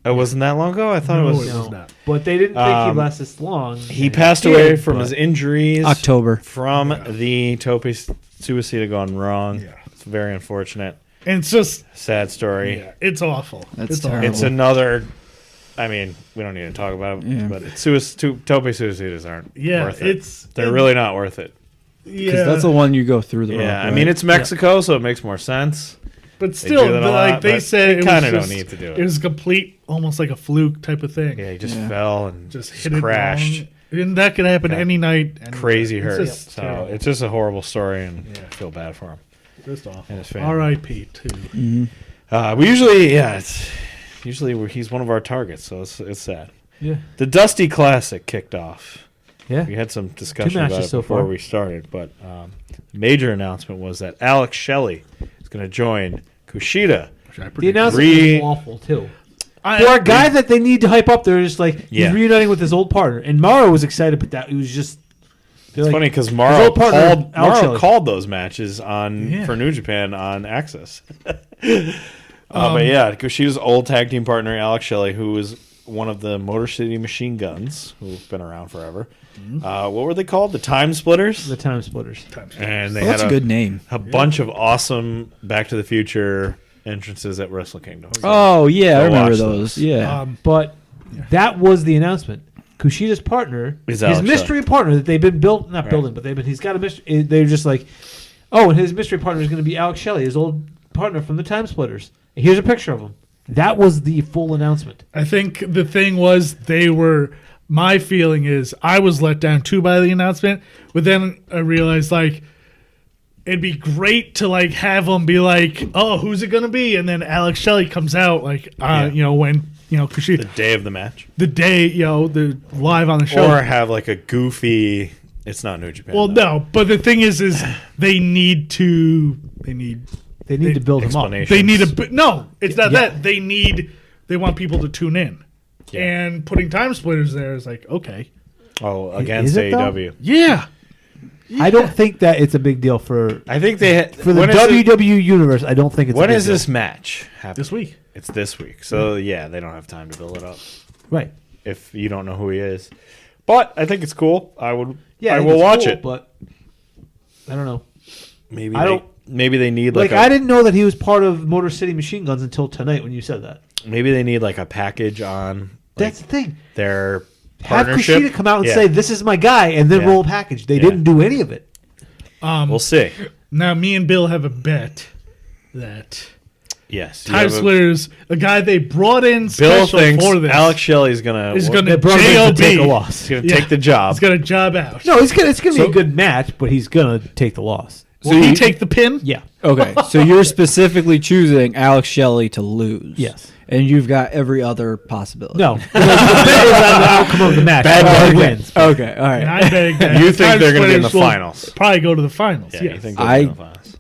S1: It wasn't that long ago? I thought
S4: No,
S1: it was.
S4: it was not.
S2: But they didn't think he'd last this long.
S1: He
S2: And
S1: passed
S2: he
S1: away
S2: did,
S1: from
S2: but-
S1: his injuries.
S3: October.
S1: From the Tope suicide gone wrong.
S4: Yeah.
S1: It's very unfortunate.
S4: And it's just,
S1: Sad story.
S4: yeah, it's awful.
S3: That's
S4: it's
S3: terrible.
S1: It's another. I mean, we don't need to talk about it,
S3: Yeah.
S1: but Tope suicidas aren't
S4: Yeah,
S1: worth it.
S4: it's
S1: They're really not worth it.
S3: Because
S4: Yeah,
S3: that's the one you go through the
S1: Yeah,
S3: rope,
S1: I mean,
S3: right?
S1: it's Mexico, so it makes more sense.
S4: but
S1: They
S4: still,
S1: do that a
S4: like
S1: lot,
S4: they
S1: but
S4: said,
S1: they
S4: it
S1: kinda
S4: was
S1: don't
S4: just-
S1: need to do it.
S4: It was complete, almost like a fluke type of thing.
S1: Yeah, he just
S3: Yeah.
S1: fell and
S4: Just
S1: just
S4: hit it
S1: crashed.
S4: wrong. And that could happen
S1: Yeah.
S4: any night.
S1: Crazy
S4: It's
S1: hurt.
S4: just
S1: So
S4: terrible.
S1: it's just a horrible story, and
S4: Yeah.
S1: I feel bad for him
S4: Just awful.
S1: and his family.
S4: R.I.P. too.
S1: We usually, he's one of our targets, so it's sad.
S2: Yeah.
S1: The Dusty Classic kicked off.
S2: Yeah.
S1: We had some discussion
S2: matches
S1: about it
S2: so
S1: before
S2: far.
S1: we started, but the major announcement was that Alex Shelley is going to join Kushida.
S2: The announcement was awful, too. For a guy that they need to hype up, they're just like,
S1: Yeah.
S2: he's reuniting with his old partner. And Morrow was excited, but that he was just...
S1: It's funny because
S2: his
S1: Morrow
S2: old partner, Alex
S1: Morrow
S2: Shelley.
S1: called those matches on
S4: Yeah.
S1: for New Japan on Access. But yeah, Kushida's old tag team partner Alex Shelley, who was one of the Motor City Machine Guns, who've been around forever. What were they called? The Time Splitters.
S2: The Time Splitters.
S1: And they
S3: Well, that's
S1: had
S3: a good name.
S1: a bunch of awesome Back to the Future entrances at Wrestle Kingdom.
S3: Oh, yeah, I
S1: Go
S3: remember
S1: watch
S3: those. Yeah.
S2: But that was the announcement. Kushida's partner,
S1: Is
S2: his
S1: Alex
S2: mystery partner that they've been not building, but he's got a mystery. They're just like, oh, and his mystery partner is going to be Alex Shelley, his old partner from the Time Splitters. And here's a picture of him. That was the full announcement.
S4: I think the thing was my feeling is I was let down too by the announcement, but then I realized like it'd be great to like have them be like, oh, who's it gonna be? And then Alex Shelley comes out like when Kushida
S1: The day of the match.
S4: the day the live on the show.
S1: Or have like a goofy. It's not New Japan.
S4: Well,
S1: though.
S4: no, but the thing is they need to
S2: They need to build him up.
S1: Explanation.
S4: they need no, it's not
S2: Yeah.
S4: that they want people to tune in.
S1: Yeah.
S4: And putting Time Splitters there is like, okay.
S1: Oh, against
S2: Is it, though?
S1: AEW.
S4: Yeah.
S2: I don't think that it's a big deal for
S1: I think they
S2: the WWE universe. I don't think it's
S1: When
S2: a big
S1: is
S2: deal.
S1: this match happening?
S4: This week.
S1: It's this week. So yeah, they don't have time to build it up
S2: Right.
S1: if you don't know who he is. But I think it's cool. I
S2: Yeah,
S1: I
S2: think
S1: will
S2: it's
S1: watch
S2: cool,
S1: it.
S2: But I don't know.
S1: Maybe
S2: I don't-
S1: maybe they need
S2: Like
S1: like,
S2: I didn't know that he was part of Motor City Machine Guns until tonight when you said that.
S1: maybe they need like a package on like,
S2: That's the thing.
S1: their
S2: Have
S1: partnership.
S2: Kushida come out and
S1: Yeah.
S2: say, "This is my guy," and then
S1: Yeah.
S2: roll a package. They
S1: Yeah.
S2: didn't do any of it.
S1: We'll see.
S4: Now, me and Bill have a bet that
S1: Yes. you
S4: Time
S1: have a-
S4: Splitters, a guy they brought in
S1: Bill
S4: special
S1: thinks
S4: for this,
S1: Alex Shelley's gonna
S4: is going
S2: They
S4: to
S2: brought him in to take a
S4: JOB.
S2: loss.
S1: he's gonna take the job.
S4: He's going to job out.
S2: No, it's gonna be
S1: So-
S2: a good match, but he's gonna take the loss.
S4: Will he take the pin?
S2: Yeah.
S3: Okay, so you're specifically choosing Alex Shelley to lose.
S2: Yes.
S3: And you've got every other possibility.
S2: No. The bet is on the outcome of the match.
S1: Bad
S2: Whoever
S1: bargain.
S2: wins.
S3: Okay, all
S4: And
S3: right.
S4: I bet that
S1: You think
S4: Time
S1: they're gonna be in the
S4: Splitters will
S1: finals?
S4: Probably go to the finals.
S1: Yeah,
S4: yes.
S1: you think
S3: I-
S1: they're gonna finals.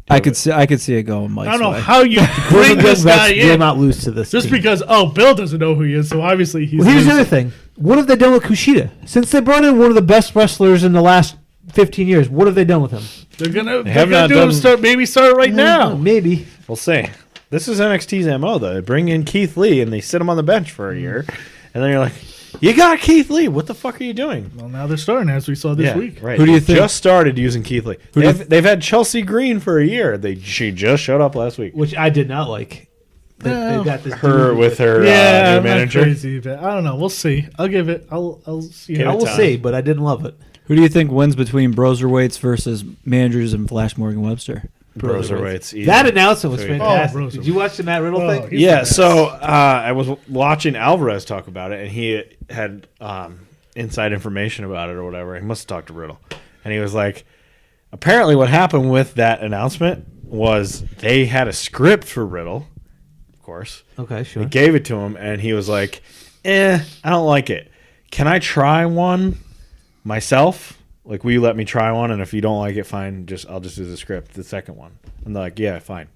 S3: I could see it going Mike's
S4: I don't know
S3: way.
S4: how you
S2: Bring
S4: bring this guy
S2: will
S4: in
S2: not lose to this.
S4: just
S2: team.
S4: because, Bill doesn't know who he is, so obviously he's
S2: Well, here's the
S4: losing.
S2: other thing. What have they done with Kushida? Since they brought in one of the best wrestlers in the last 15 years, what have they done with him?
S4: They're going to
S1: have not
S4: do him
S1: done-
S4: start right now.
S2: Maybe.
S1: We'll see. This is NXT's MO though. They bring in Keith Lee and they sit him on the bench for a year, and then you're like, "You got Keith Lee. What the fuck are you doing?"
S4: Well, now they're starting, as we saw this week.
S1: Right.
S3: Who do you
S1: They
S3: think-
S1: just started using Keith Lee? They've had Chelsea Green for a year. She just showed up last week.
S2: Which I did not like.
S4: No.
S2: They got this
S1: Her
S2: dude
S1: with her
S4: Yeah,
S1: new
S4: I'm not
S1: manager.
S4: crazy, but I don't know. We'll see. I'll give it. I'll see.
S1: Give
S2: I
S1: it
S2: will
S1: time.
S2: see, but I didn't love it.
S3: Who do you think wins between Broserweights versus managers and Flash Morgan Webster?
S1: Broserweights.
S2: That announcement was
S1: So,
S2: fantastic.
S4: Oh,
S2: Did you watch the Matt Riddle
S4: Oh,
S2: thing?
S4: he's
S1: Yeah,
S4: the best.
S1: so I was watching Alvarez talk about it, and he had inside information about it or whatever. He must have talked to Riddle. And he was like, apparently what happened with that announcement was they had a script for Riddle, of course.
S2: Okay, sure.
S1: They gave it to him, and he was like, I don't like it. Can I try one myself? Like, will you let me try one? And if you don't like it, fine. I'll just do the script, the second one. And they're like, yeah, fine.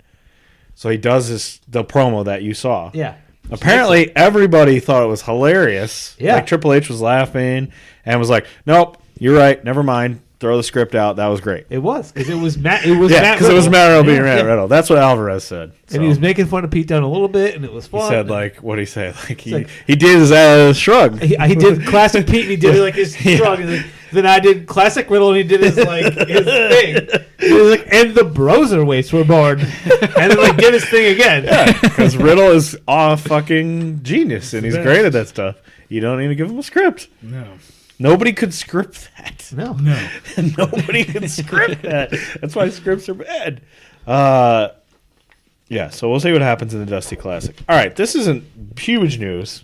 S1: So he does the promo that you saw.
S2: Yeah.
S1: Apparently, everybody thought it was hilarious.
S2: Yeah.
S1: Like, Triple H was laughing and was like, nope, you're right. Never mind. Throw the script out. That was great.
S2: It was because it was Matt. It was
S1: Yeah,
S2: Matt
S1: because it was
S2: Riddle.
S1: Matt Riddle being
S2: Yeah,
S1: Matt
S2: yeah.
S1: Riddle. That's what Alvarez said. So.
S2: And he was making fun of Pete Dunne a little bit, and it was
S1: He
S2: fun.
S1: said, like, what did he say? Like, he
S2: like-
S1: did his shrug.
S2: he did classic Pete, and he did like his
S1: Yeah.
S2: shrug. And then I did classic Riddle, and he did his like his thing. He was like, and the Broserweights were born, and then like did his thing again.
S1: Because Riddle is a fucking genius, and he's
S4: best.
S1: great at that stuff. You don't need to give him a script.
S4: No.
S1: Nobody could script that.
S2: No,
S4: No.
S1: Nobody can script that. That's why scripts are bad. Yeah, so we'll see what happens in the Dusty Classic. All right, this isn't huge news,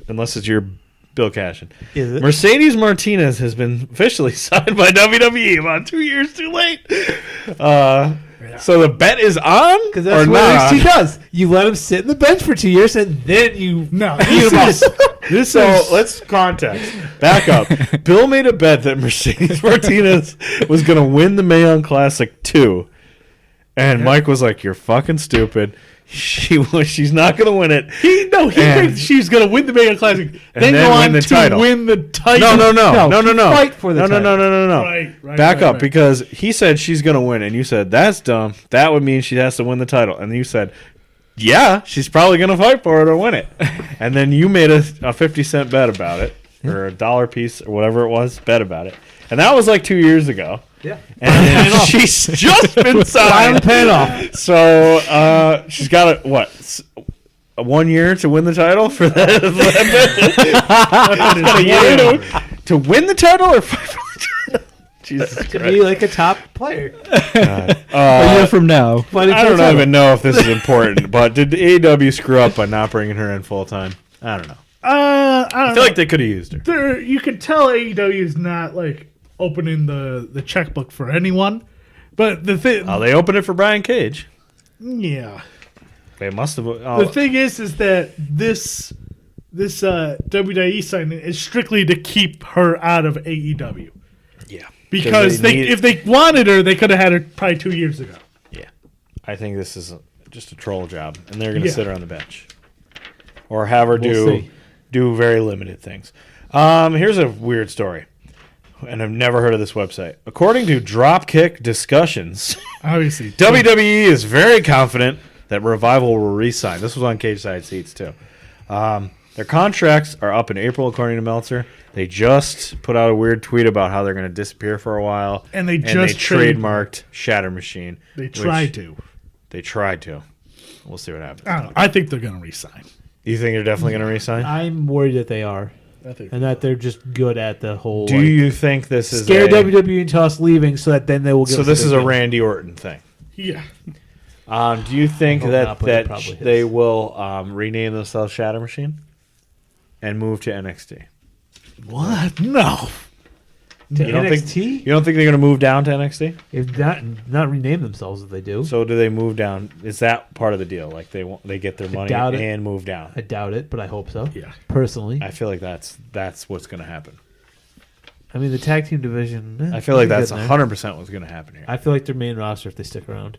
S1: unless it's your Bill Cashin.
S2: Is it?
S1: Mercedes Martinez has been officially signed by WWE about 2 years too late. So the bet is on,
S2: because
S1: or
S2: that's what
S1: not?
S2: NXT does. You let him sit in the bench for 2 years, and then you
S4: No.
S2: beat him up.
S1: So let's context. Back up. Bill made a bet that Mercedes Martinez was going to win the Mae Young Classic 2. And Mike was like, "You're fucking stupid. She's not going to win it."
S4: He
S1: And-
S4: thinks she's going to win the Mega Classic, then
S1: then
S4: go
S1: win
S4: on
S1: the
S4: to
S1: title.
S4: win the title.
S1: No.
S2: Fight for the
S1: no.
S4: Right,
S1: Back
S4: right,
S1: up
S4: right.
S1: because he said she's going to win, and you said that's dumb. That would mean she has to win the title, and you said, yeah, she's probably going to fight for it or win it. And then you made a 50-cent bet about it, or a dollar piece or whatever it was, bet about it, and that was like 2 years ago.
S2: Yeah,
S1: And she's just been
S2: finally
S1: signed.
S2: paying off.
S1: So she's got a 1 year to win the title for that. A year to win the title or fight for the title? Jesus
S2: To
S1: Christ.
S2: be like a top player.
S3: A year from now.
S2: Fighting
S1: I
S2: for
S1: don't
S2: the title.
S1: even know if this is important, but did the AEW screw up by not bringing her in full time? I don't know.
S4: I don't
S1: I
S4: know.
S1: feel like they could have used her.
S4: You can tell AEW is not like opening the checkbook for anyone. But the thing,
S1: Oh, they opened it for Brian Cage.
S4: yeah.
S1: They must have.
S4: The thing is that this WWE signing is strictly to keep her out of AEW
S1: yeah,
S4: because if they wanted her, they could have had her probably 2 years ago.
S1: yeah, I think this is just a troll job, and they're going to
S4: Yeah.
S1: sit her on the bench or have her
S2: We'll see.
S1: do very limited things. Here's a weird story, and I've never heard of this website. According to Dropkick Discussions,
S4: Obviously,
S1: WWE is very confident that Revival will re-sign. This was on Cage Side Seats, too. Their contracts are up in April, according to Meltzer. They just put out a weird tweet about how they're going to disappear for a while.
S4: And they just
S1: trademarked Shatter Machine.
S4: they
S1: which
S4: tried to.
S1: They tried to. We'll see what happens.
S4: I don't know. I think they're going to resign.
S1: You think they're definitely going to re-sign?
S2: I'm worried that they are,
S4: I think.
S2: and that they're just good at the whole.
S1: Do
S2: like,
S1: you think this is
S2: scare WWE into us leaving, so that then they will get.
S1: So
S2: us
S1: this
S2: big
S1: is a
S2: deal.
S1: Randy Orton thing.
S4: Yeah.
S1: Do you think
S2: hope
S1: that
S2: not, but it probably is.
S1: they will rename themselves Shatter Machine and move to NXT?
S4: What? No.
S2: to
S1: You don't think-
S2: NXT.
S1: You don't think they're going to move down to NXT?
S2: If not rename themselves, if they do,
S1: So do they move down? Is that part of the deal? Like they get their money
S2: doubt it.
S1: and move down?
S2: I doubt it, but I hope so.
S4: Yeah.
S2: Personally,
S1: I feel like that's what's going to happen.
S2: I mean the tag team division.
S1: I feel like
S2: they're
S1: that's
S2: getting there.
S1: 100% what's going to happen here.
S2: I feel like their main roster if they stick around.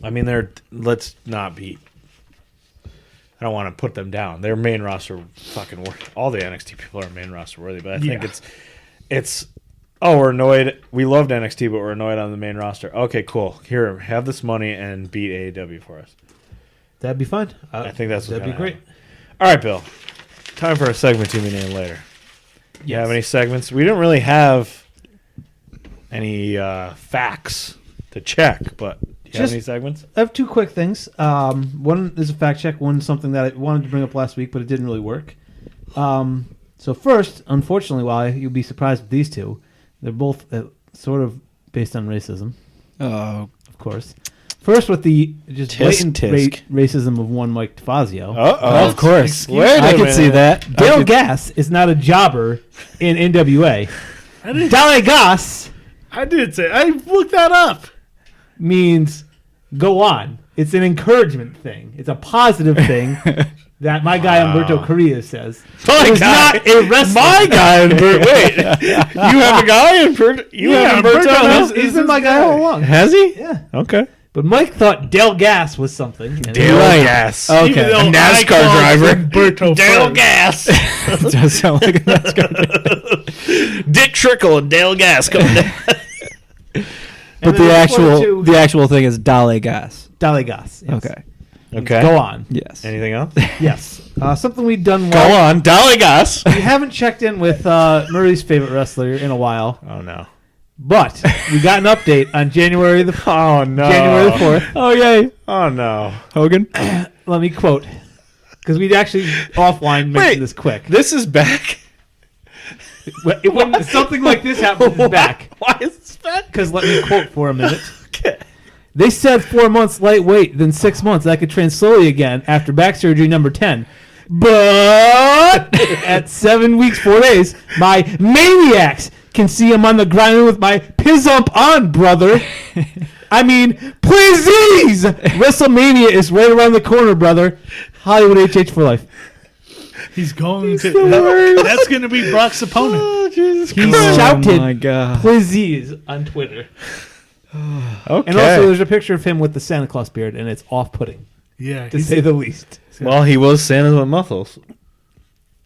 S1: I mean, let's not be. I don't want to put them down. Their main roster fucking worth. All the NXT people are main roster worthy, but I think
S4: Yeah.
S1: it's. Oh, we're annoyed. We loved NXT, but we're annoyed on the main roster. Okay, cool. Here, have this money and beat AEW for us.
S2: That'd be fun.
S1: I think that's what's
S2: that'd be
S1: gonna
S2: great.
S1: happen. All right, Bill. Time for a segment to be named later. You have any segments? We didn't really have any facts to check, but do you have
S2: Just-
S1: any segments?
S2: I have two quick things. One is a fact check. One is something that I wanted to bring up last week, but it didn't really work. So first, unfortunately, Wally, you'll be surprised with these two. They're both sort of based on racism,
S3: Oh,
S2: of course. First with the just
S1: Tisk,
S2: blatant
S1: tisk.
S2: racism of one Mike DeFazio.
S1: Uh-oh.
S3: Of course.
S1: Wait a
S3: I can
S1: minute.
S3: see that.
S2: Dale Gass is not a jobber in NWA. Dale Gass
S4: I did say. I looked that up.
S2: means go on. It's an encouragement thing. It's a positive thing that my guy Umberto Correa says.
S1: My
S2: It's
S1: guy-
S2: not a wrestler.
S1: My guy, Wait, you have a guy in You have Umberto now?
S2: He's been my guy all along.
S1: Has he?
S2: Yeah.
S1: Okay.
S2: But Mike thought Dale Gass was something. and-
S1: Dale
S3: Right.
S1: Gas.
S3: Okay.
S4: Even though
S1: A NASCAR
S4: I called
S1: driver.
S4: Umberto
S1: Dale
S4: first.
S1: Gas.
S3: It does sound like a NASCAR.
S1: Dick Trickle and Dale Gas coming down.
S3: But
S2: then
S3: the
S2: I just wanted
S3: actual
S2: to-
S3: the actual thing is Dale Gas.
S2: Dale Gass. Yes.
S3: Okay.
S1: Okay.
S2: Go on.
S3: Yes.
S1: Anything else?
S2: Yes. Something we've done
S1: Go
S2: well.
S1: on. Dale Gas.
S2: We haven't checked in with Murray's favorite wrestler in a while,
S1: Oh, no.
S2: but we got an update on January the
S1: Oh, no.
S2: January the 4th.
S3: Oh yay.
S1: Oh, no.
S3: Hogan.
S2: Let me quote, because we actually offline mentioned
S1: Wait.
S2: this quick.
S1: This is back?
S2: When something like this happens, it's back.
S1: Why is this back?
S2: Because let me quote for a minute.
S1: Okay.
S2: They said 4 months lightweight, then 6 months. I could train slowly again after back surgery number 10. But at 7 weeks, 4 days, my maniacs can see I'm on the grind with my pizzump on, brother. I mean, please! WrestleMania is right around the corner, brother. Hollywood HH for life.
S4: He's going to. That's going to be Brock's opponent.
S1: Oh, Jesus
S2: He
S1: Christ.
S2: shouted,
S3: Oh my god.
S2: please, on Twitter.
S1: Okay.
S2: And also, there's a picture of him with the Santa Claus beard, and it's off-putting,
S4: Yeah.
S2: to say the least.
S1: Well, he was Santa with muscles.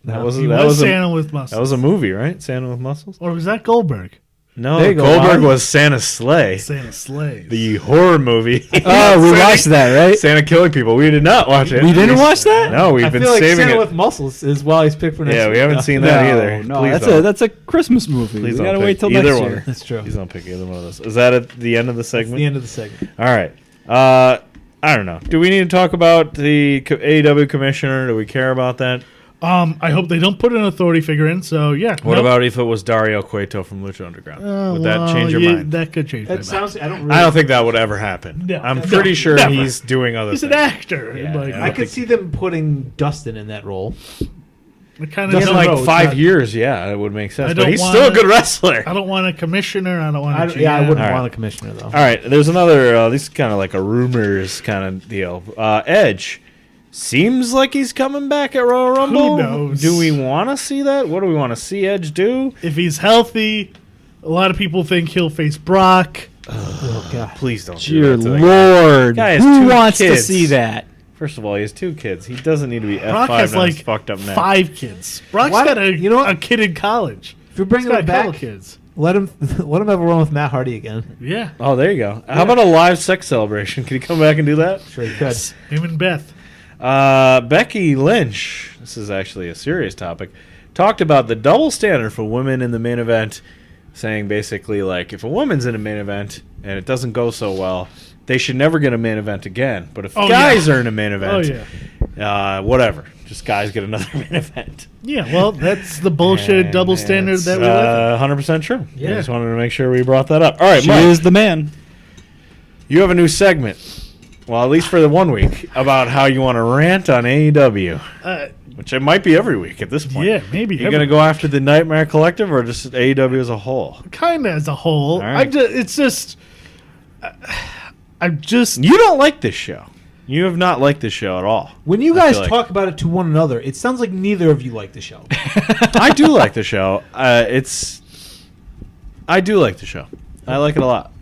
S1: That was
S4: He
S1: that
S4: was
S1: was
S4: Santa with muscles.
S1: that was a movie, right? Santa with muscles.
S4: Or was that Goldberg?
S1: No,
S2: There you go,
S1: Goldberg
S2: Bob.
S1: was Santa's sleigh,
S4: Santa slays.
S1: the horror movie.
S3: Oh, we watched that, right?
S1: Santa killing people. We did not watch it.
S3: We didn't watch that?
S1: No, we've
S2: I
S1: been
S2: feel like
S1: saving
S2: Santa
S1: it.
S2: with muscles is Wally's pick for next
S1: Yeah,
S2: week.
S1: we haven't
S2: though.
S1: seen that either.
S3: No,
S1: Please
S3: that's
S1: don't.
S3: that's a Christmas movie.
S1: Please
S3: we
S1: don't
S3: gotta
S1: pick
S3: wait till
S1: either
S3: next
S1: one.
S3: year.
S2: That's true.
S1: Please don't pick either one of those. Is that at the end of the segment?
S2: The end of the segment.
S1: All right. I don't know. Do we need to talk about the AEW commissioner? Do we care about that?
S4: I hope they don't put an authority figure in. So yeah.
S1: What
S4: Nope.
S1: about if it was Dario Cueto from Lucha Underground? Would that
S4: Well,
S1: change your
S4: yeah,
S1: mind?
S4: That could change my
S2: That
S4: mind.
S2: sounds. I don't. Really,
S1: I don't think that would ever happen.
S4: No,
S1: I'm
S4: no,
S1: pretty sure
S4: never.
S1: he's doing other
S4: He's
S1: things.
S4: an actor.
S1: Yeah,
S4: like,
S1: yeah.
S2: I could see them putting Dustin in that role.
S4: I kind
S1: In
S4: of
S2: Dustin
S1: like
S2: Rhodes,
S1: 5
S2: not-
S1: years, yeah, it would make sense.
S4: I
S1: But
S4: don't
S1: he's
S4: wanna-
S1: still a good wrestler.
S4: I don't want a commissioner. I don't want a GM.
S2: Yeah, I wouldn't
S1: All right.
S2: want a commissioner though.
S1: All right, there's another. This is kind of like a rumors kind of deal. Edge seems like he's coming back at Royal Rumble.
S4: knows?
S1: Do we want to see that? What do we want to see Edge do?
S4: If he's healthy, a lot of people think he'll face Brock.
S2: Oh god.
S1: Please don't. do
S3: Dear
S1: that to the guy.
S3: Lord,
S1: Guy has
S3: who
S1: 2
S3: wants to
S1: kids.
S3: see that?
S1: First of all, he has 2 kids. He doesn't need to be
S4: Brock
S1: F5
S4: has
S1: now
S4: like
S1: his fucked up neck.
S4: 5 kids. Brock's
S2: Why-
S4: got a
S2: you know what?
S4: a kid in college.
S2: If you're
S4: He's
S2: bringing
S4: got
S2: him
S4: a couple
S2: back,
S4: kids.
S2: let him have a run with Matt Hardy again.
S4: Yeah.
S1: Oh, there you go. How about a live sex celebration? Can he come back and do that?
S2: Sure, he could.
S4: Him and Beth.
S1: Becky Lynch, this is actually a serious topic, talked about the double standard for women in the main event, saying basically like if a woman's in a main event and it doesn't go so well, they should never get a main event again. But if
S4: Oh,
S1: guys
S4: yeah.
S1: are in a main
S4: Oh
S1: event,
S4: yeah.
S1: whatever, just guys get another main event.
S4: Yeah. Well, that's the bullshit
S1: And
S4: double standard
S1: it's,
S4: that we live
S1: 100% true.
S2: Yeah.
S1: I just wanted to make sure we brought that up. All right,
S3: She
S1: Mike,
S3: is the man.
S1: you have a new segment. Well, at least for the 1 week, about how you want to rant on AEW,
S4: in.
S1: which it might be every week at this point.
S4: Yeah, maybe.
S1: You gonna go after the Nightmare Collective or just AEW as a whole?
S4: Kind of as a whole.
S1: All right.
S4: It's just. I'm just.
S1: You don't like this show. You have not liked this show at all.
S2: When you
S1: I
S2: guys
S1: feel like-
S2: talk about it to one another, it sounds like neither of you like the show.
S1: I do like the show. I do like the show. I like it a lot.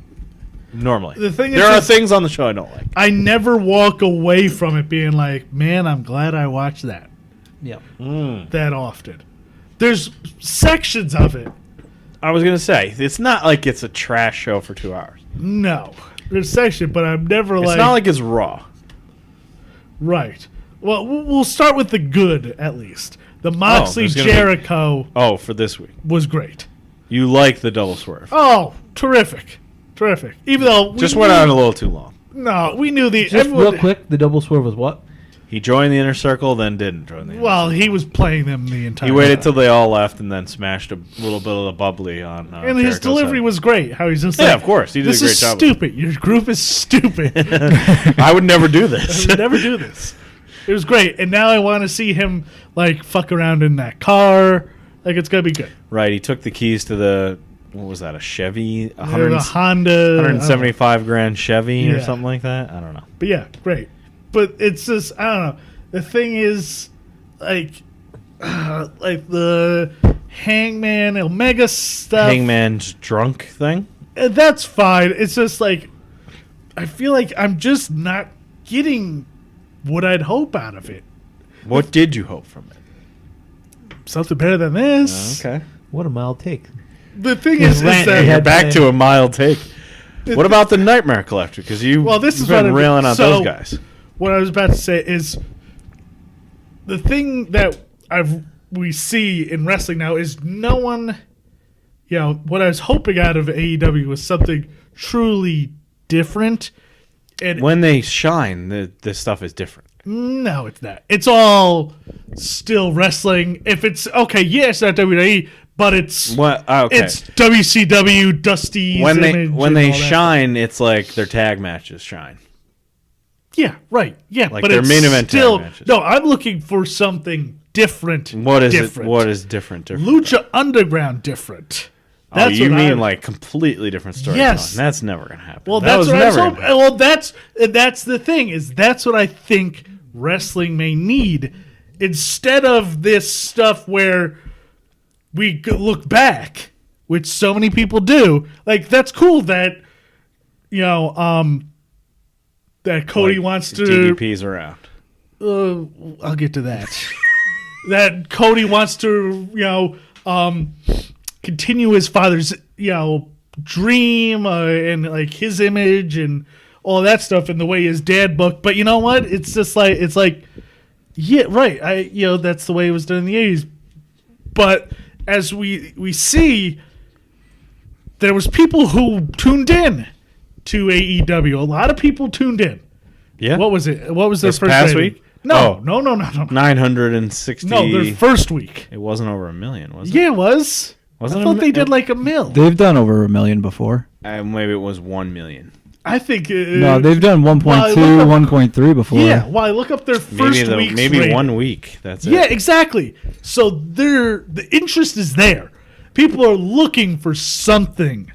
S1: Normally,
S4: The thing is
S1: there are
S4: just-
S1: things on the show I don't like.
S4: I never walk away from it being like, man, I'm glad I watched that
S2: Yeah.
S4: that often. There's sections of it.
S1: I was gonna say it's not like it's a trash show for 2 hours.
S4: No. There's section, but I'm never
S1: It's
S4: like.
S1: not like it's raw.
S4: Right. Well, we'll start with the good, at least. The Moxley
S1: there's gonna be-
S4: Jericho
S1: Oh, for this week,
S4: was great.
S1: you like the double swerve.
S4: Oh, terrific. Terrific. Even though.
S1: Just went on a little too long.
S4: No, we knew the.
S2: Just
S4: everyone-
S2: real quick, the double swerve was what?
S1: He joined the Inner Circle, then didn't join the Inner
S4: Well,
S1: Circle.
S4: he was playing them the entire
S1: He waited
S4: time.
S1: till they all left and then smashed a little bit of the bubbly on
S4: And his
S1: Jericho's
S4: delivery
S1: head.
S4: was great. How he's just
S1: Yeah,
S4: like,
S1: of course. He did
S4: this
S1: a great
S4: is
S1: job of it.
S4: stupid. Your group is stupid.
S1: I would never do this.
S4: I would never do this. It was great. And now I want to see him, like, fuck around in that car. Like, it's going to be good.
S1: Right, he took the keys to the, what was that, a Chevy?
S4: A Honda.
S1: 175 grand Chevy or
S4: Yeah.
S1: something like that? I don't know.
S4: But yeah, great. But it's just, I don't know. The thing is, like the Hangman Omega stuff.
S1: Hangman's drunk thing?
S4: That's fine. It's just like, I feel like I'm just not getting what I'd hope out of it.
S1: What did you hope from it?
S4: Something better than this.
S1: Okay.
S2: What a mild take.
S4: The thing
S2: His
S4: is
S2: rant
S4: that
S1: You're
S2: had-
S1: back to a mild take. What about the Nightmare Collector? Because you've
S4: this is
S1: been
S4: what
S1: railing on
S4: so-
S1: those guys.
S4: what I was about to say is the thing that we see in wrestling now is no one, what I was hoping out of AEW was something truly different. And
S1: When they shine, this stuff is different.
S4: no, it's not. It's all still wrestling. If it's okay, yeah, it's not WWE, but it's
S1: What? Okay.
S4: it's WCW, Dusty's
S1: when they
S4: image
S1: when
S4: and
S1: they
S4: all that.
S1: shine, it's like their tag matches shine.
S4: Yeah, right. Yeah,
S1: Like
S4: but
S1: their
S4: it's
S1: main event tag
S4: still
S1: matches.
S4: no. I'm looking for something different.
S1: What is
S4: different.
S1: it? What is different?
S4: Lucha Underground different.
S1: Oh, you
S4: what
S1: mean
S4: I-
S1: like completely different stories?
S4: Yes.
S1: That's never gonna happen.
S4: Well,
S1: that
S4: that's
S1: was
S4: what I was
S1: never
S4: hoping.
S1: gonna happen.
S4: Well, that's the thing is that's what I think wrestling may need instead of this stuff where we look back, which so many people do. Like that's cool that that Cody
S1: Like,
S4: wants to.
S1: DDP's around.
S4: I'll get to that. That Cody wants to, continue his father's, dream and like his image and all that stuff and the way his dad booked. But you know what? It's just like, yeah, right. That's the way it was done in the 80s. But as we see, there was people who tuned in to AEW. A lot of people tuned in.
S1: Yeah.
S4: What was it? What was their
S1: This
S4: first
S1: past
S4: rating?
S1: week?
S4: No,
S1: Oh.
S4: no.
S1: 960.
S4: No, their first week.
S1: It wasn't over 1 million, was it?
S4: Yeah, it was.
S1: Wasn't
S4: I
S1: it
S4: thought
S1: a
S4: they
S1: mi-
S4: did like a mil.
S3: They've done over 1 million before.
S1: Maybe it was 1 million.
S4: I think.
S3: No, they've done 1.2,
S4: well, look up-
S3: 1.3 before.
S4: Yeah, well, I look up their first week's
S1: Maybe
S4: rating.
S1: 1 week. That's it.
S4: Yeah, exactly. So the interest is there. People are looking for something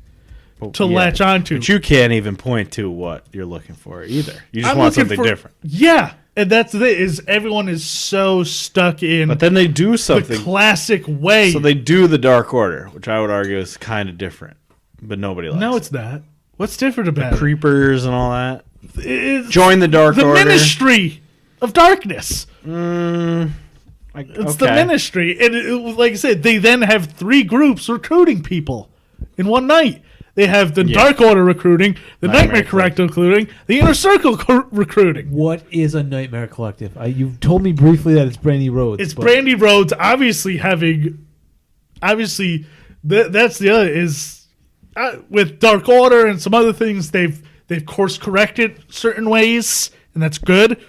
S4: to
S1: Yeah.
S4: latch onto.
S1: But you can't even point to what you're looking for either. You just
S4: I'm
S1: want
S4: looking
S1: something
S4: for-
S1: different.
S4: Yeah, and that's the thing is everyone is so stuck in
S1: But then they do
S4: the
S1: something.
S4: classic way.
S1: So they do the Dark Order, which I would argue is kind of different, but nobody likes.
S4: no,
S1: it.
S4: it's not. What's different about
S1: Creepers and all that.
S4: it? It's
S1: Join the Dark
S4: the
S1: Order.
S4: Ministry of Darkness.
S1: Like,
S4: It's the Ministry, and like I said, they then have 3 groups recruiting people in one night. They have the
S1: Yeah.
S4: Dark Order recruiting, the
S1: Nightmare
S4: Nightmare Collective recruiting, the Inner Circle recruiting.
S2: What is a Nightmare Collective? You've told me briefly that it's Brandy Rhodes.
S4: It's
S2: but
S4: Brandy Rhodes obviously having, that's the other is with Dark Order and some other things they've course corrected certain ways, and that's good.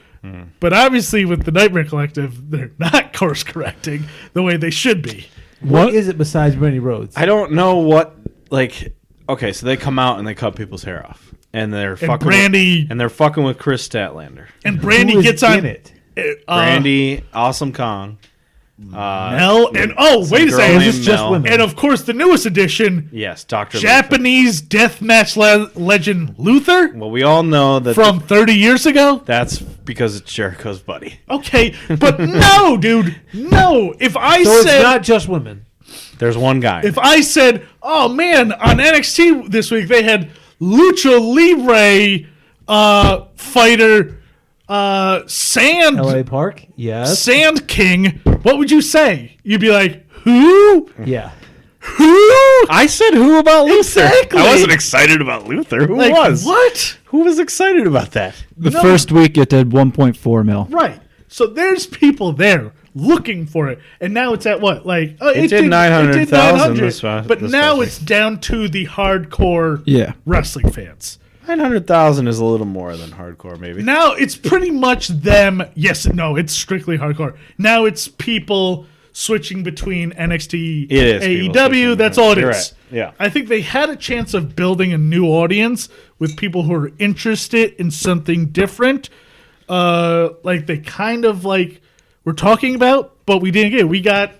S4: But obviously with the Nightmare Collective, they're not course correcting the way they should be.
S2: What is it besides Brandy Rhodes?
S1: I don't know what like. Okay, so they come out and they cut people's hair off, and they're fucking
S4: Brandy-
S1: and they're fucking with Chris Statlander.
S4: And Brandy
S2: Who is
S4: gets on
S2: in it.
S1: Brandy, Awesome Kong,
S4: Mel, and wait a
S1: girl
S4: second.
S1: named
S2: Is this just
S1: Mel.
S2: women?
S4: And of course, the newest edition,
S1: Yes, Doctor
S4: Japanese deathmatch legend Luther
S1: Well, we all know that
S4: from 30 years ago.
S1: that's because it's Jericho's buddy.
S4: Okay, but no, dude, no. If I
S2: So
S4: said,
S2: it's not just women.
S1: There's one guy.
S4: if I said, oh man, on NXT this week they had Lucha Libre fighter Sand
S2: L.A. Park? Yes.
S4: Sand King, what would you say? You'd be like, who?
S2: Yeah.
S4: Who?
S1: I said who about Luther?
S4: Exactly.
S1: I wasn't excited about Luther. Who
S4: Like
S1: was?
S4: what?
S1: Who was excited about that?
S3: The
S4: No.
S3: first week it did 1.4 mil.
S4: Right. So there's people there looking for it, and now it's at what? Like
S1: It did 900,000
S4: 900,
S1: this
S4: but
S1: this
S4: now
S1: past
S4: it's down to the hardcore
S3: Yeah.
S4: wrestling fans.
S1: 900,000 is a little more than hardcore, maybe.
S4: Now it's pretty much them. Yes, no, it's strictly hardcore. Now it's people switching between NXT,
S1: It is people
S4: AEW.
S1: switching.
S4: That's all it
S1: You're
S4: is.
S1: right. Yeah.
S4: I think they had a chance of building a new audience with people who are interested in something different. Like they kind of like were talking about, but we didn't get it. We got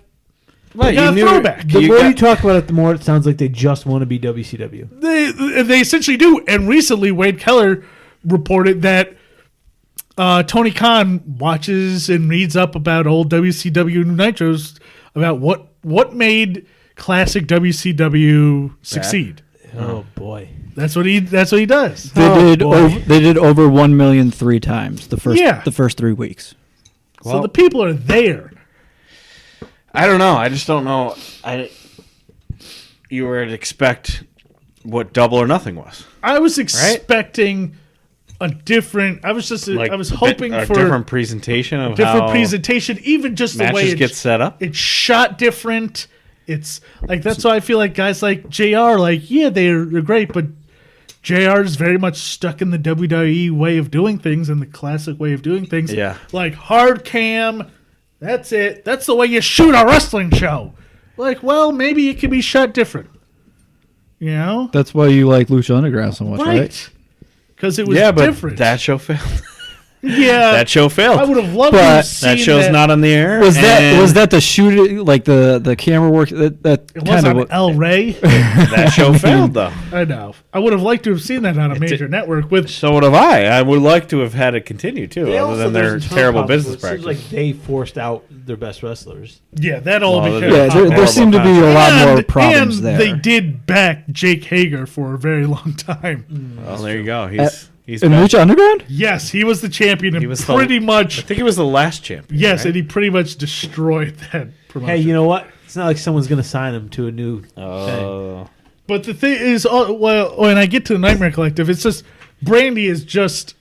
S4: a throwback.
S2: The more you talk about it, the more it sounds like they just want to be WCW.
S4: They essentially do. And recently, Wade Keller reported that Tony Khan watches and reads up about old WCW Nitros about what made classic WCW succeed.
S2: Oh boy,
S4: That's what he does.
S3: They did over 1 million 3 times the first 3 weeks.
S4: So the people are there.
S1: I don't know. I just don't know. You would expect what Double or Nothing was.
S4: I was expecting a different. I was hoping
S1: a
S4: for a
S1: different presentation of
S4: different
S1: how
S4: presentation. Even just the way
S1: matches get set up.
S4: It's shot different. It's like that's why I feel like guys like JR, like they're great, but JR is very much stuck in the WWE way of doing things and the classic way of doing things.
S1: Yeah.
S4: Like hard cam. That's it. That's the way you shoot a wrestling show. Like, well, maybe it can be shot different. You know?
S3: That's why you like Lucha Underground so much, right?
S4: Right. Because it was
S1: but
S4: different.
S1: that show failed.
S4: Yeah.
S1: That show failed.
S4: I would have loved to have seen
S1: that show's not on the air.
S3: Was that the shoot, like the camera work that
S4: It was
S3: kind
S4: on
S3: of
S4: El Rey.
S1: That show failed, though.
S4: I know. I would have liked to have seen that on a major network with.
S1: So would have I. I would like to have had it continue, too, other than their terrible business
S2: It
S1: practice.
S2: seems like they forced out their best wrestlers.
S4: Yeah, that all
S1: Well,
S4: became.
S3: yeah, there seemed to be a lot more problems
S4: and
S3: there.
S4: they did back Jake Hager for a very long time.
S1: Well, there you go. He's
S3: in
S1: back.
S3: Lucha Underground?
S4: Yes, he was the champion, and
S1: He was
S4: pretty
S1: I
S4: much.
S1: think he was the last champion.
S4: Yes,
S1: right?
S4: and he pretty much destroyed that promotion.
S2: Hey, you know what? It's not like someone's going to sign him to a new thing.
S1: Oh.
S4: But the thing is, when I get to the Nightmare Collective, it's just Brandy is just.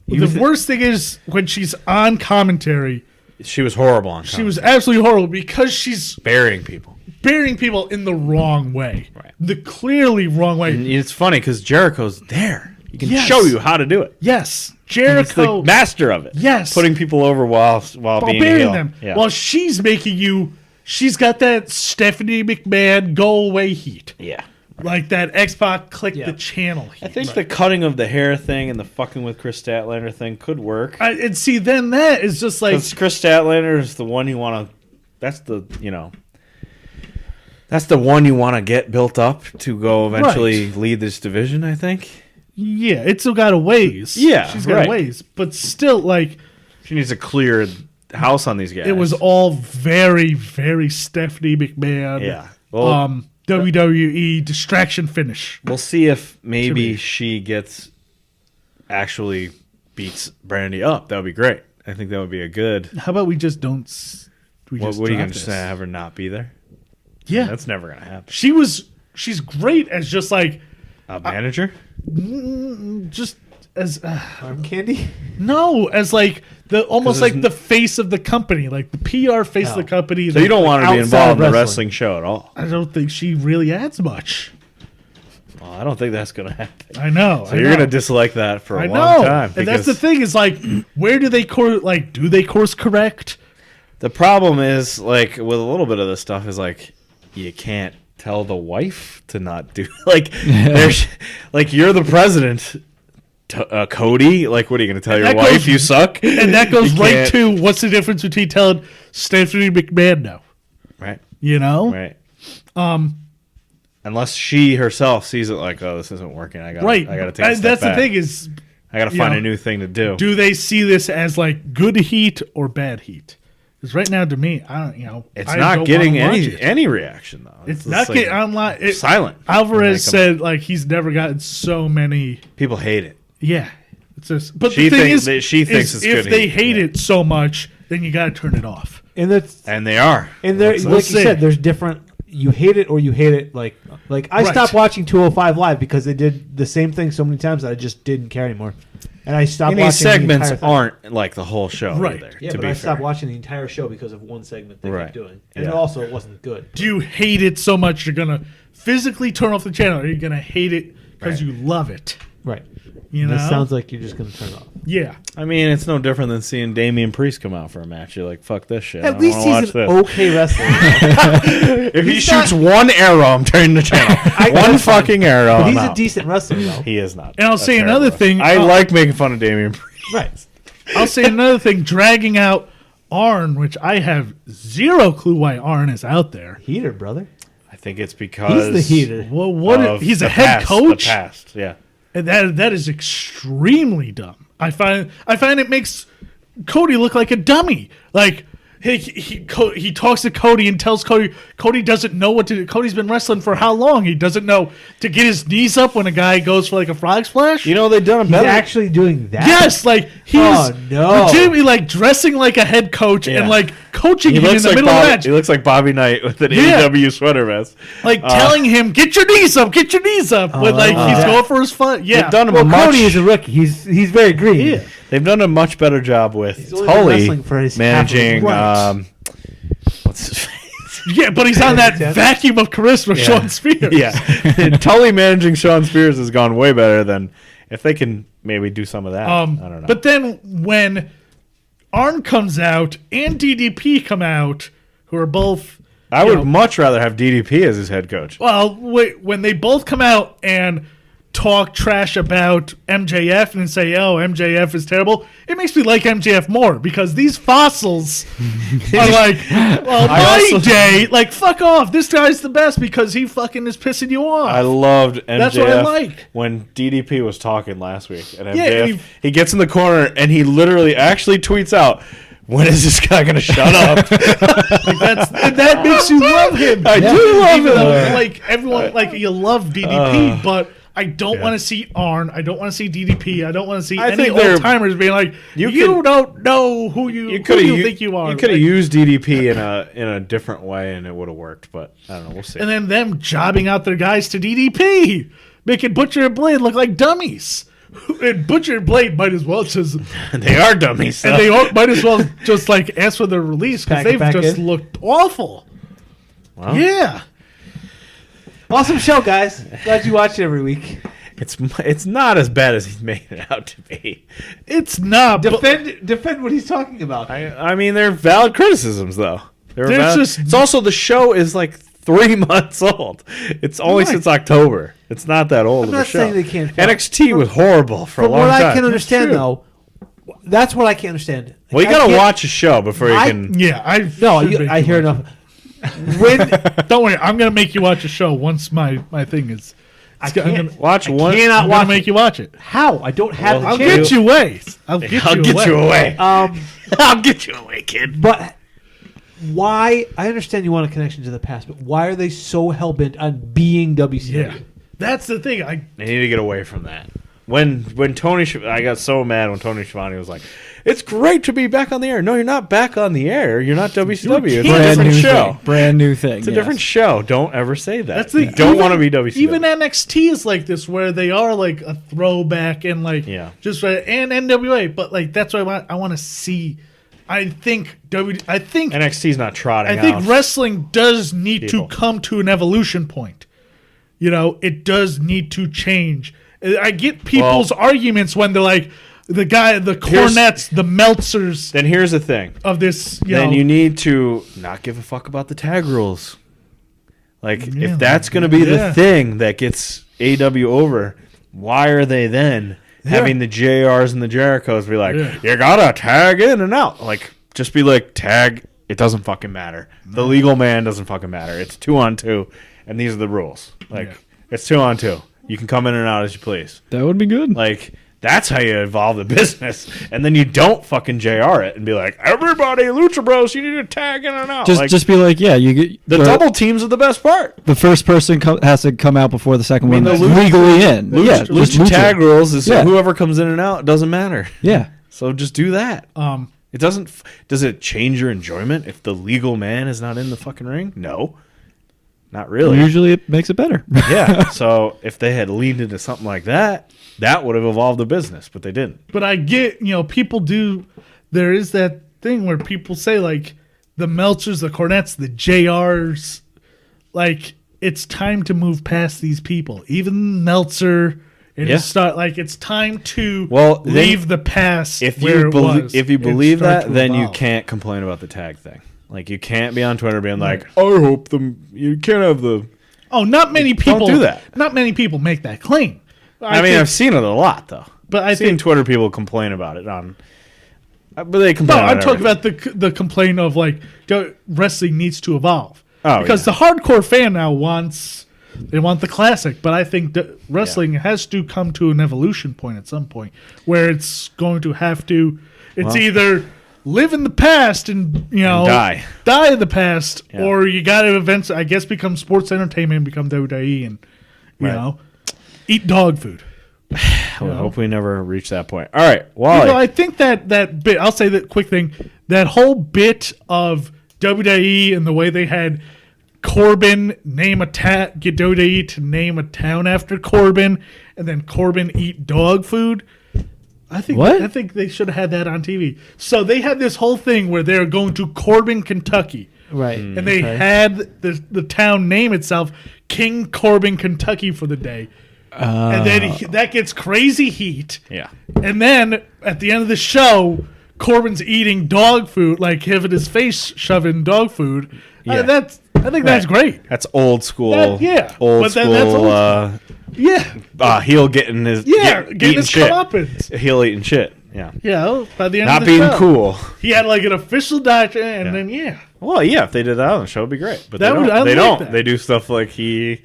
S4: The worst thing is when she's on commentary,
S1: She was horrible on
S4: she was absolutely horrible because she's
S1: burying people.
S4: burying people in the wrong way.
S1: Right.
S4: The clearly wrong way.
S1: And it's funny because Jericho's there. He can
S4: Yes.
S1: show you how to do it.
S4: Yes.
S1: He's
S4: Jericho
S1: the master of it.
S4: Yes.
S1: Putting people over while being a
S4: burying
S1: heel.
S4: them.
S1: Yeah.
S4: While she's making you, she's got that Stephanie McMahon go away heat.
S1: yeah.
S4: Like that X-Pac click
S2: Yeah.
S4: the channel heat.
S1: I think the cutting of the hair thing and the fucking with Chris Statlander thing could work.
S4: And see, then that is just like.
S1: Because Chris Statlander is the one you want to. That's the one you want to get built up to go eventually lead this division. I think
S4: Yeah, it's still got a ways.
S1: Yeah,
S4: she's got
S1: right.
S4: a ways. But still, like,
S1: she needs to clear house on these guys.
S4: it was all very, very Stephanie McMahon.
S1: Yeah. Well,
S4: WWE distraction finish.
S1: we'll see if maybe
S4: me.
S1: she actually beats Brandy up. That would be great. I think that would be a good.
S4: How about we just don't. We
S1: What
S4: just
S1: are you
S4: drop
S1: going to
S4: this?
S1: say? Have her not be there?
S4: Yeah.
S1: That's never going to happen.
S4: She's great as just like.
S1: A manager?
S4: Just as.
S2: Arm candy?
S4: No, as like almost like the face of the company, like the PR face of the company.
S1: So you don't want her to be
S2: outside
S1: involved in the
S2: wrestling.
S1: wrestling show at all.
S4: I don't think she really adds much.
S1: Well, I don't think that's going to happen.
S4: I know.
S1: So you're going to dislike that for a
S4: I
S1: long
S4: know.
S1: time.
S4: And that's the thing is like, where do they do they course correct?
S1: The problem is, like, with a little bit of this stuff, is like, you can't tell the wife to not do there's like you're the president, Cody. Like, what are you going to tell your wife? You suck.
S4: And that goes
S1: You
S4: right
S1: can't-
S4: to what's the difference between telling Stephanie McMahon no?
S1: right,
S4: You know,
S1: right. Unless she herself sees it like, oh, this isn't working. I got to take a step
S4: That's
S1: back.
S4: the thing is,
S1: I got to find a new thing to do.
S4: do they see this as like good heat or bad heat? Because right now, to me, I don't. You know,
S1: It's
S4: I
S1: not
S4: don't
S1: getting
S4: wanna watch it.
S1: any reaction though.
S4: It's
S1: just
S4: not
S1: like
S4: getting online.
S1: silent.
S4: Alvarez
S1: When they come
S4: said like he's never gotten so many.
S1: People hate it.
S4: Yeah, it's just. But
S1: She
S4: the thing
S1: thinks
S4: is,
S1: she thinks it's
S4: if
S1: good
S4: they
S1: heat,
S4: hate
S1: yeah.
S4: it so much, then you got to turn it off.
S2: And that's
S1: And they are.
S2: and there,
S4: Let's
S2: like you
S4: see.
S2: said, there's different. You hate it or you hate it. Like I
S4: Right.
S2: stopped watching 205 Live because they did the same thing so many times that I just didn't care anymore. And I stopped
S1: And
S2: watching
S1: these segments
S2: the entire thing.
S1: aren't like the whole show
S4: Right.
S1: either.
S2: Yeah,
S1: to
S2: but
S1: be
S2: I
S1: fair.
S2: stopped watching the entire show because of one segment they
S1: Right.
S2: kept doing, and
S1: Yeah.
S2: also it wasn't good.
S4: Do you hate it so much you're gonna physically turn off the channel, or are you gonna hate it because
S1: Right.
S4: you love it?
S2: Right.
S4: You know,
S2: This sounds like you're just going to turn it off.
S4: yeah.
S1: I mean, it's no different than seeing Damian Priest come out for a match. You're like, fuck this shit.
S2: At least he's an okay wrestler.
S1: If he shoots one arrow, I'm turning the channel. One fucking arrow.
S2: But
S1: I'm
S2: he's
S1: out.
S2: a decent wrestler, though.
S1: He is not.
S4: And I'll say another thing.
S1: I like making fun of Damian Priest.
S2: Right.
S4: I'll say another thing. Dragging out Arn, which I have zero clue why Arn is out there.
S2: Heater, brother.
S1: I think it's because
S2: He's the heater.
S4: Well, what?
S1: of
S4: He's a
S1: the
S4: head
S1: past,
S4: coach.
S1: The past, yeah.
S4: And that is extremely dumb. I find it makes Cody look like a dummy. Like he talks to Cody and tells Cody doesn't know what to do. Cody's been wrestling for how long? He doesn't know to get his knees up when a guy goes for like a frog splash.
S1: You know they've done a
S2: He's
S1: better.
S2: actually doing that?
S4: Yes, like he's
S2: no.
S4: legitimately like dressing like a head coach
S1: Yeah.
S4: and like coaching
S1: He
S4: him in
S1: looks
S4: the
S1: like
S4: middle of the
S1: Bobby,
S4: match.
S1: he looks like Bobby Knight with an
S4: Yeah.
S1: AEW sweater vest.
S4: Like telling him, get your knees up, get your knees up. When like he's going for his fun. Yeah.
S1: They've done a
S2: Well,
S1: much.
S2: Cody is a rookie. He's very green.
S4: Yeah.
S1: They've done a much better job with
S2: He's only been
S1: Tully
S2: wrestling for his half of his
S1: managing.
S2: life.
S1: What's his face?
S4: Yeah, but he's on that vacuum of charisma,
S1: Yeah.
S4: Sean Spears.
S1: Yeah, Tully managing Sean Spears has gone way better than if they can maybe do some of that. I don't know.
S4: But then when Arn comes out and DDP come out, who are both,
S1: I would much rather have DDP as his head coach.
S4: well, when they both come out and talk trash about MJF and say, oh, MJF is terrible, it makes me like MJF more because these fossils are like, well, my day, like, fuck off. This guy's the best because he fucking is pissing you off.
S1: I loved MJF
S4: That's what I like.
S1: when DDP was talking last week. And
S4: Yeah,
S1: MJF, he gets in the corner and he literally actually tweets out, when is this guy going to shut up?
S4: And that makes you love him.
S1: I do love
S4: Even though,
S1: him.
S4: like, everyone, like, you love DDP, but I don't want to see Arn. I don't want to see DDP. I don't want to see
S1: I
S4: any
S1: think they're-
S4: old timers being like, you
S1: could-
S4: don't know who you think you are.
S1: You could have
S4: Like,
S1: used DDP in a different way and it would have worked, but I don't know. We'll see.
S4: and then them jobbing out their guys to DDP, making Butcher and Blade look like dummies. And Butcher and Blade might as well just,
S1: They are dummies.
S4: and they might as well just like ask for their release because
S2: Pack it
S4: they've
S2: back
S4: just
S2: in.
S4: looked awful.
S1: Well,
S4: Yeah.
S2: Awesome show, guys. Glad you watch it every week.
S1: it's not as bad as he's made it out to be.
S4: It's not. but-
S2: Defend what he's talking about.
S1: I mean, they're valid criticisms, though.
S4: There's just-
S1: it's also the show is like 3 months old. It's only
S4: Right.
S1: since October. It's not that old
S2: I'm
S1: of a
S2: not
S1: show.
S2: saying they can't-
S1: NXT was horrible for a
S2: From
S1: long
S2: what
S1: time.
S2: I can understand,
S4: true.
S2: though, that's what I can't understand.
S1: well, you
S2: I
S1: got to
S2: can't-
S1: watch a show before you can.
S4: Yeah,
S2: No,
S4: should make
S2: I
S4: you
S2: hear
S4: watch
S2: enough. When
S4: it. Don't worry, I'm gonna make you watch a show once my thing is.
S2: I
S4: I'm
S2: can't
S4: gonna,
S1: Watch one.
S2: cannot
S4: I'm
S2: watch
S4: gonna make you watch it.
S2: how I don't have
S1: Well,
S2: the
S4: I'll
S2: chance.
S4: get you away. I'll get you away.
S1: I'll get you away, kid.
S2: But why? I understand you want a connection to the past, but why are they so hell bent on being WCW?
S4: Yeah, that's the thing.
S1: They need to get away from that. When Tony, I got so mad when Tony Schiavone was like, "It's great to be back on the air." No, you're not back on the air. You're not WCW. It's a different show.
S3: Brand new thing.
S1: It's a different show. Don't ever say that.
S4: That's the
S1: you don't want to be WCW.
S4: Even NXT is like this, where they are like a throwback and like just and NWA. But like that's what I want to see. I think
S1: NXT's not trotting.
S4: I think
S1: out
S4: wrestling does need
S1: people.
S4: to come to an evolution point. You know, it does need to change. I get people's arguments when they're like, the Cornettes, the Meltzers
S1: Then here's the thing.
S4: of this.
S1: Then you need to not give a fuck about the tag rules. Like,
S4: Yeah.
S1: if that's going to be
S4: Yeah.
S1: the thing that gets AW over, why are they then having the JRs and the Jerichos be like, you gotta tag in and out? Like, just be like, tag, it doesn't fucking matter. The legal man doesn't fucking matter. It's 2-on-2, and these are the rules. Like, it's 2-on-2. You can come in and out as you please.
S3: That would be good.
S1: Like, that's how you evolve the business. And then you don't fucking JR it and be like, everybody, Lucha Bros, you need to tag in and out.
S3: Just be like, yeah, you get
S1: The double teams are the best part.
S3: The first person has to come out before the second one.
S1: the
S3: That's
S1: Lucha-
S3: legally in. Yeah, just
S1: Lucha tag rules is
S3: Yeah.
S1: whoever comes in and out, it doesn't matter.
S3: Yeah.
S1: So just do that. It doesn't. Does it change your enjoyment if the legal man is not in the fucking ring? No, not really.
S3: Usually it makes it better.
S1: Yeah. So if they had leaned into something like that, that would have evolved the business, but they didn't.
S4: But I get, people do. There is that thing where people say like the Meltzers, the Cornettes, the JRs, like it's time to move past these people. Even Meltzer and
S1: Yeah.
S4: start like it's time to
S1: Well, then-
S4: leave the past.
S1: If
S4: where
S1: you
S4: it
S1: believe
S4: was
S1: if you
S4: and
S1: believe
S4: start
S1: that,
S4: to
S1: then you
S4: evolve.
S1: can't complain about the tag thing. Like you can't be on Twitter being like, "I hope you can't have the."
S4: Oh, not many people
S1: do that.
S4: Not many people make that claim.
S1: I mean,
S4: think-
S1: I've seen it a lot though.
S4: but I
S1: I've seen
S4: think
S1: Twitter people complain about it on. But they
S4: no,
S1: complain.
S4: I'm
S1: about
S4: talking
S1: everything.
S4: about the complaint of like wrestling needs to evolve.
S1: Oh,
S4: because the hardcore fan now wants the classic, but I think that wrestling has to come to an evolution point at some point where it's going to have to. It's either live in the past and die in the past, or you got to eventually, I guess, become sports entertainment and become WWE and you know eat dog food.
S1: I hope we never reach that point. All right, Wally.
S4: I think that bit. I'll say that quick thing. That whole bit of WWE and the way they had Corbin get WWE to name a town after Corbin, and then Corbin eat dog food. I think they should have had that on TV. So they had this whole thing where they're going to Corbin, Kentucky.
S2: Right.
S4: And they had the town name itself King Corbin, Kentucky for the day. And then that gets crazy heat.
S1: Yeah.
S4: And then at the end of the show, Corbin's eating dog food, like having his face shoving dog food.
S1: Yeah.
S4: I think that's great.
S1: That's old school.
S4: Old
S1: That's
S4: school. Yeah.
S1: Heel getting his
S4: Getting his
S1: shit.
S4: comeuppance.
S1: Heel eating shit. Yeah.
S4: Yeah, by the end
S1: Not
S4: of the
S1: being
S4: show,
S1: cool.
S4: he had like an official doctor, and then
S1: Well, yeah, if they did that on the show, it'd be great. But
S4: That
S1: they
S4: would-
S1: don't.
S4: I
S1: They
S4: like
S1: don't.
S4: that.
S1: They do stuff like he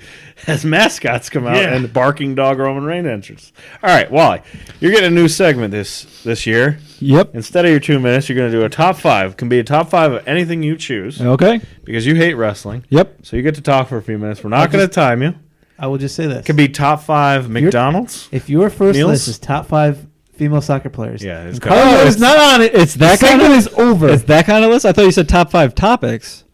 S1: has mascots come out
S4: Yeah.
S1: and barking dog Roman Reigns entrance. All right, Wally, you're getting a new segment this year.
S3: Yep.
S1: Instead of your 2 minutes, you're going to do a top five. It can be a top five of anything you choose
S3: Okay.
S1: because you hate wrestling.
S3: Yep.
S1: So you get to talk for a few minutes. We're not going to time you.
S2: I will just say this.
S1: It could be top five McDonald's.
S2: If your first
S1: Meals?
S2: list is top 5 female soccer players,
S1: Yeah, it's
S2: and
S1: got-
S2: Carlos
S3: Oh,
S2: is not on it.
S3: It's that
S2: the
S3: kind
S2: segment
S3: of
S2: is over.
S3: It's that kind of list. I thought you said top 5 topics.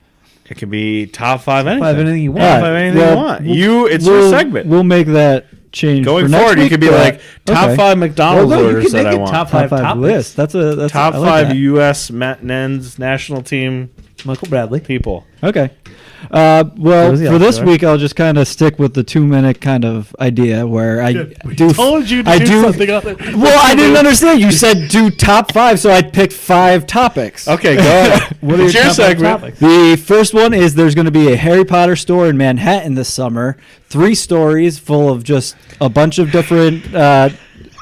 S1: It could be top five anything.
S2: Five anything you want.
S1: Top
S3: All
S1: five
S3: right,
S1: anything
S3: well,
S1: you want.
S3: we'll-
S1: It's your segment.
S3: We'll make that change
S1: Going
S3: for next
S1: forward, you
S3: week,
S1: could be
S3: but-
S1: like top
S3: okay.
S1: five McDonald's
S2: Well, no, you
S1: orders
S2: can
S1: that
S2: make
S1: I
S2: it
S1: want.
S2: top
S3: Top 5
S2: topics.
S3: list. That's
S1: Top
S3: I like
S1: five
S3: that.
S1: U.S. men's national team
S2: Michael Bradley.
S1: people.
S3: Okay. Well,
S2: was the
S3: for this
S2: outro?
S3: week, I'll just kind of stick with the 2-minute kind of idea where I
S4: we
S3: do.
S4: told you to
S3: I
S4: do
S3: do
S4: something on it.
S3: Well, I didn't understand. You said do top 5, so I picked 5 topics.
S1: Okay, go ahead.
S2: What
S1: It's your
S2: top 5
S1: segment.
S2: topics?
S3: The first one is there's going to be a Harry Potter store in Manhattan this summer. 3 stories full of just a bunch of different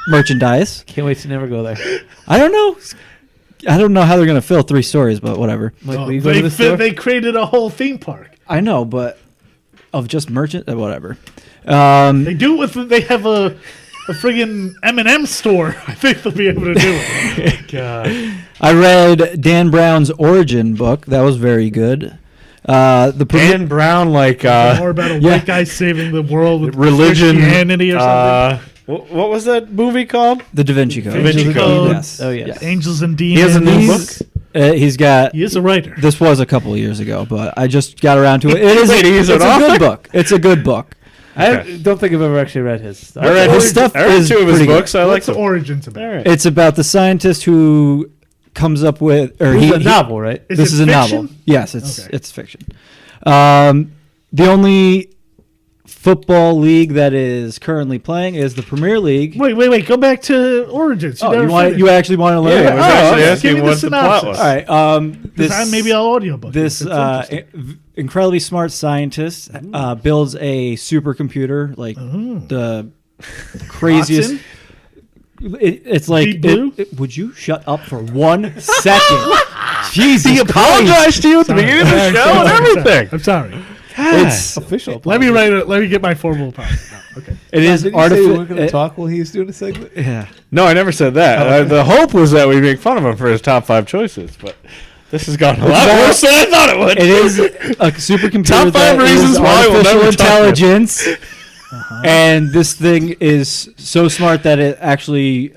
S3: merchandise.
S2: Can't wait to never go there.
S3: I don't know. I don't know how they're going to fill 3 stories, but whatever.
S2: Mike, will you go to the store?
S4: They created a whole theme park.
S3: I know, but of just whatever.
S4: They do it with. They have a friggin' M&M store. I think they'll be able to do it.
S1: God.
S3: I read Dan Brown's origin book. That was very good.
S1: Dan Brown, like
S4: More about a
S3: yeah.
S4: white guy saving the world with
S1: religion,
S4: Christianity or something.
S1: What was that movie called?
S3: The Da Vinci Code.
S1: Da Vinci Code.
S3: Yes.
S2: Oh, yes.
S4: Angels and
S1: He
S4: Demons.
S1: has a new book.
S3: He's got.
S4: He is a writer.
S3: This was a couple of years ago, but I just got around to it. It is.
S1: Wait, he's
S3: it's
S1: an
S3: a good
S1: author?
S3: book. It's a good book.
S2: I don't think I've ever actually read his stuff.
S1: I read
S3: His
S1: his
S3: stuff
S1: I read
S3: is
S1: 2 of his
S3: pretty good.
S1: books. I like
S4: What's the
S1: them.
S4: origins about?
S1: All right.
S3: It's about the scientist who comes up with, or
S2: It's a novel, right?
S3: This is a
S4: fiction?
S3: novel. Yes, it's
S4: Okay.
S3: it's fiction. The only football league that is currently playing is the Premier League.
S4: Wait. Go back to origins.
S3: Oh,
S4: never
S3: you actually want to learn?
S1: Yeah, I was
S3: Oh,
S1: actually
S3: okay.
S1: asking
S4: Give me the
S1: what the plot
S4: synopsis.
S1: was.
S3: All right. This
S4: maybe I'll audiobook.
S3: this
S4: It's interesting.
S3: incredibly smart scientist builds a supercomputer, like the craziest.
S4: Watson?
S3: It's like,
S4: Deep Blue?
S3: would you shut up for 1 second? Jesus,
S1: He apologized to you at the
S4: Sorry.
S1: beginning of the
S4: I'm
S1: show
S4: sorry.
S1: and everything.
S4: I'm sorry.
S3: It's
S2: Official.
S4: Let me write it. Let me get my formal apology. No, okay.
S3: it is
S2: Did you say you weren't going to
S3: artificial.
S2: talk while he was doing a segment?
S3: Yeah.
S1: No, I never said that. The hope was that we make fun of him for his top 5 choices, but this has gone a lot
S3: about-
S1: worse than I thought it would.
S3: It is a supercomputer.
S1: Top 5
S3: that
S1: reasons
S3: is
S1: why we'll
S3: artificial
S1: never talk to him.
S3: intelligence. And this thing is so smart that it actually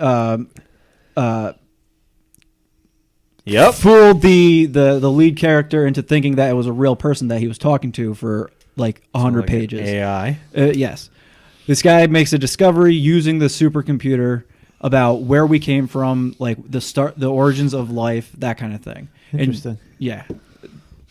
S1: Yep.
S3: fooled the lead character into thinking that it was a real person that he was talking to for like 100 pages.
S1: AI.
S3: Yes. This guy makes a discovery using the supercomputer about where we came from, like the origins of life, that kind of thing.
S2: Interesting.
S3: And, yeah.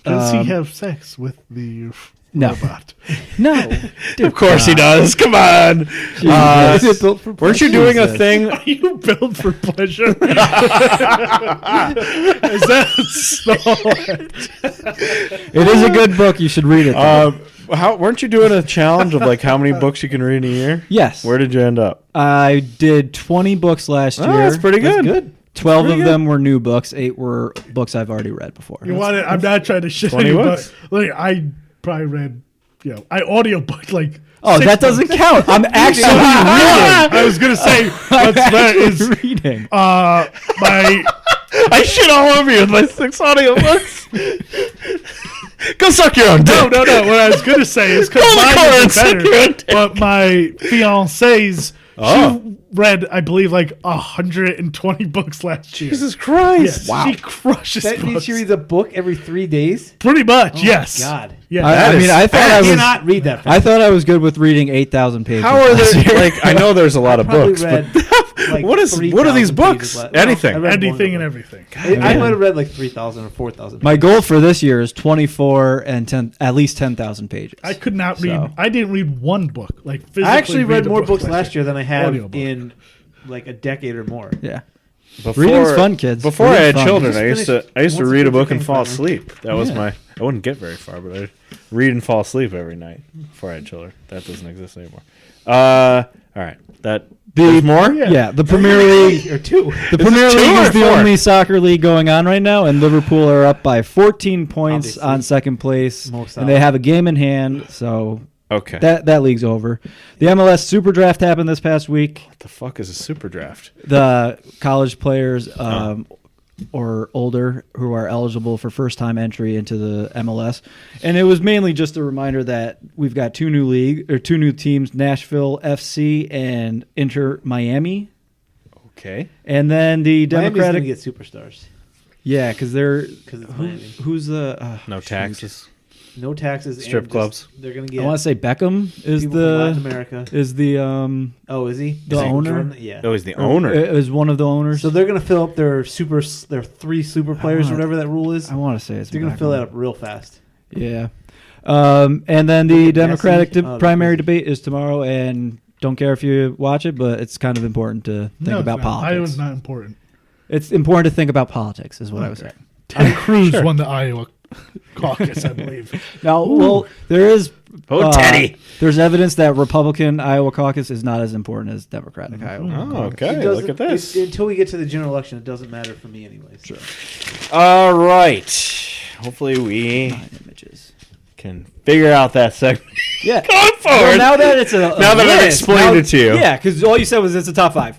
S4: Does
S3: Um,
S4: he have sex with the
S3: No.
S4: robot.
S3: No. Dude,
S1: Of course he does. Come on.
S2: Is it built for
S1: Weren't you doing a
S3: Jesus.
S1: thing?
S4: Are you built for pleasure? Is that
S3: It is a good book. You should read it. though.
S1: Weren't you doing a challenge of like how many books you can read in a year?
S3: Yes.
S1: Where did you end up?
S3: I did 20 books last year.
S1: Oh, that's pretty good.
S3: 12
S1: pretty
S3: of
S1: good.
S3: them were new books. 8 were books I've already read before.
S4: You want it? I'm not trying to shit
S1: 20
S4: on you,
S1: books.
S4: but like, I probably read, I audiobook like.
S3: Oh,
S4: 6
S3: that doesn't
S4: books.
S3: count. I'm actually
S4: I was gonna say what's that is
S3: reading.
S4: my
S1: I shit all over you with my 6 audiobooks. Go suck your own dick.
S4: no. What I was gonna say is because
S1: Go in the corner
S4: mine
S1: and
S4: is
S1: suck your own
S4: better.
S1: dick.
S4: But my fiance's
S1: Oh.
S4: she read, I believe, like 120 books last year.
S1: Jesus Christ.
S4: Yes, she crushes
S2: That means
S4: books.
S2: she reads a book every 3 days.
S4: Pretty much, yes.
S2: God.
S4: Yeah.
S1: That
S3: I
S1: is
S3: mean, I thought I was.
S2: cannot read that.
S3: I thought I was good with reading 8,000 pages.
S1: How are
S3: last
S1: there?
S3: year.
S1: Like, I know there's a lot of
S2: Probably
S1: books,
S2: read
S1: but
S2: like
S1: what are these
S2: 3,000
S1: books?
S2: pages last-
S1: Anything.
S2: I read
S4: Anything
S2: more
S4: and
S2: than
S4: everything.
S2: I might have read like 3,000 or 4,000.
S3: My goal for this year is 24 and 10, at least 10,000 pages.
S4: I could not read.
S3: So.
S4: I didn't read one book. Like physically
S2: I actually read
S4: a
S2: more
S4: book
S2: books last year than I have
S4: Audiobook.
S2: in like a decade or more.
S3: Yeah.
S1: Before,
S3: Reading's fun, kids.
S1: Before I
S3: Reading's
S1: had
S3: fun.
S1: children,
S2: Just
S1: I used
S2: finished-
S1: to
S2: once
S1: read a
S2: kids
S1: book and
S2: became
S1: fall
S2: fun,
S1: asleep. That was
S3: Yeah.
S1: my. I wouldn't get very far, but I'd read and fall asleep every night before I had children. That doesn't exist anymore. All right, there's more.
S3: Yeah, the Premier League.
S2: Or 2.
S3: The Premier
S1: 2
S3: League
S1: or
S3: is the
S1: 4?
S3: only soccer league going on right now, and Liverpool are up by 14 points
S2: Obviously.
S3: on second place,
S2: Most
S3: and they have a game in hand. So
S1: Okay.
S3: that league's over. The MLS Super Draft happened this past week.
S1: What the fuck is a super draft?
S3: The college players or older who are eligible for first-time entry into the MLS, and it was mainly just a reminder that we've got 2 new teams: Nashville FC and Inter Miami.
S1: Okay.
S3: And then the
S2: Miami's
S3: Democratic,
S2: gonna get superstars
S3: yeah, because they're
S2: because it's Miami.
S3: who's the
S1: No taxes.
S2: No taxes.
S1: Strip
S2: and
S1: clubs.
S2: They're gonna
S3: I
S2: get
S3: want to say Beckham is
S2: people from Latin
S3: the
S2: America.
S3: is the
S2: Oh, is he?
S3: the
S2: Is he
S3: owner?
S2: Jordan? Yeah.
S1: Oh, he's the owner.
S3: is one of the owners.
S2: So they're gonna fill up their 3 super players, or
S3: wanna-
S2: whatever that rule is.
S3: I want to say it's
S2: They're gonna
S3: Beckham.
S2: fill that up real fast.
S3: Yeah. And then the
S2: Messi.
S3: Democratic
S2: Oh,
S3: primary
S2: crazy.
S3: debate is tomorrow, and don't care if you watch it, but it's kind of important to think about politics.
S4: Iowa's not important.
S3: It's important to think about politics, is what I was saying.
S4: Ted Cruz won the Iowa caucus, I believe.
S3: Now, well, there is.
S1: Oh, Teddy.
S3: There's evidence that Republican Iowa caucus is not as important as Democratic Iowa.
S1: Oh, okay.
S2: It
S1: Look
S2: doesn't-
S1: at this.
S2: until we get to the general election, it doesn't matter for me, anyways. Sure.
S1: All right. Hopefully we
S3: Images.
S1: can figure out that segment.
S3: Yeah.
S1: Going forward.
S3: Well, now that it's a
S1: Now that I've
S3: list,
S1: explained it to you.
S3: Yeah, because all you said was it's a top 5.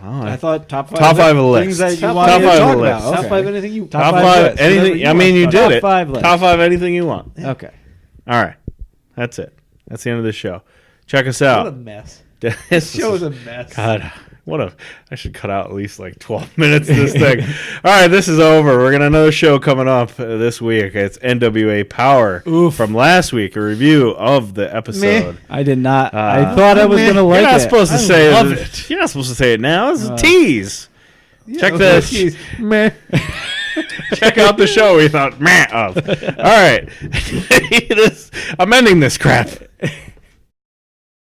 S1: Oh,
S3: I thought top 5.
S1: Top 5 of the
S3: things
S1: list.
S3: that you
S1: Top
S3: wanted to
S1: 5 of
S3: talk
S1: the
S3: about.
S1: list.
S2: Top
S3: Okay.
S2: 5 anything you.
S1: Top
S3: five
S1: 5
S3: list. Whatever
S1: anything.
S3: you
S1: I mean,
S3: want.
S1: you
S3: Top
S1: did it.
S3: 5 list.
S1: Top 5 anything you want.
S3: Okay.
S1: All right. That's it. That's the end of the show. Check us
S2: What a
S1: out.
S2: mess.
S1: This
S2: This show
S1: is-
S2: is a mess.
S1: God, I should cut out at least like 12 minutes of this thing. All right, this is over. We're going to another show coming up this week. It's NWA Power from last week, a review of the episode.
S3: I did not. I thought I was going to like
S1: You're not
S3: it.
S1: supposed to say
S4: love
S1: it. You're not supposed to say it now. This is a tease. Check this. Check out the show we thought meh of. All right. I'm ending this crap.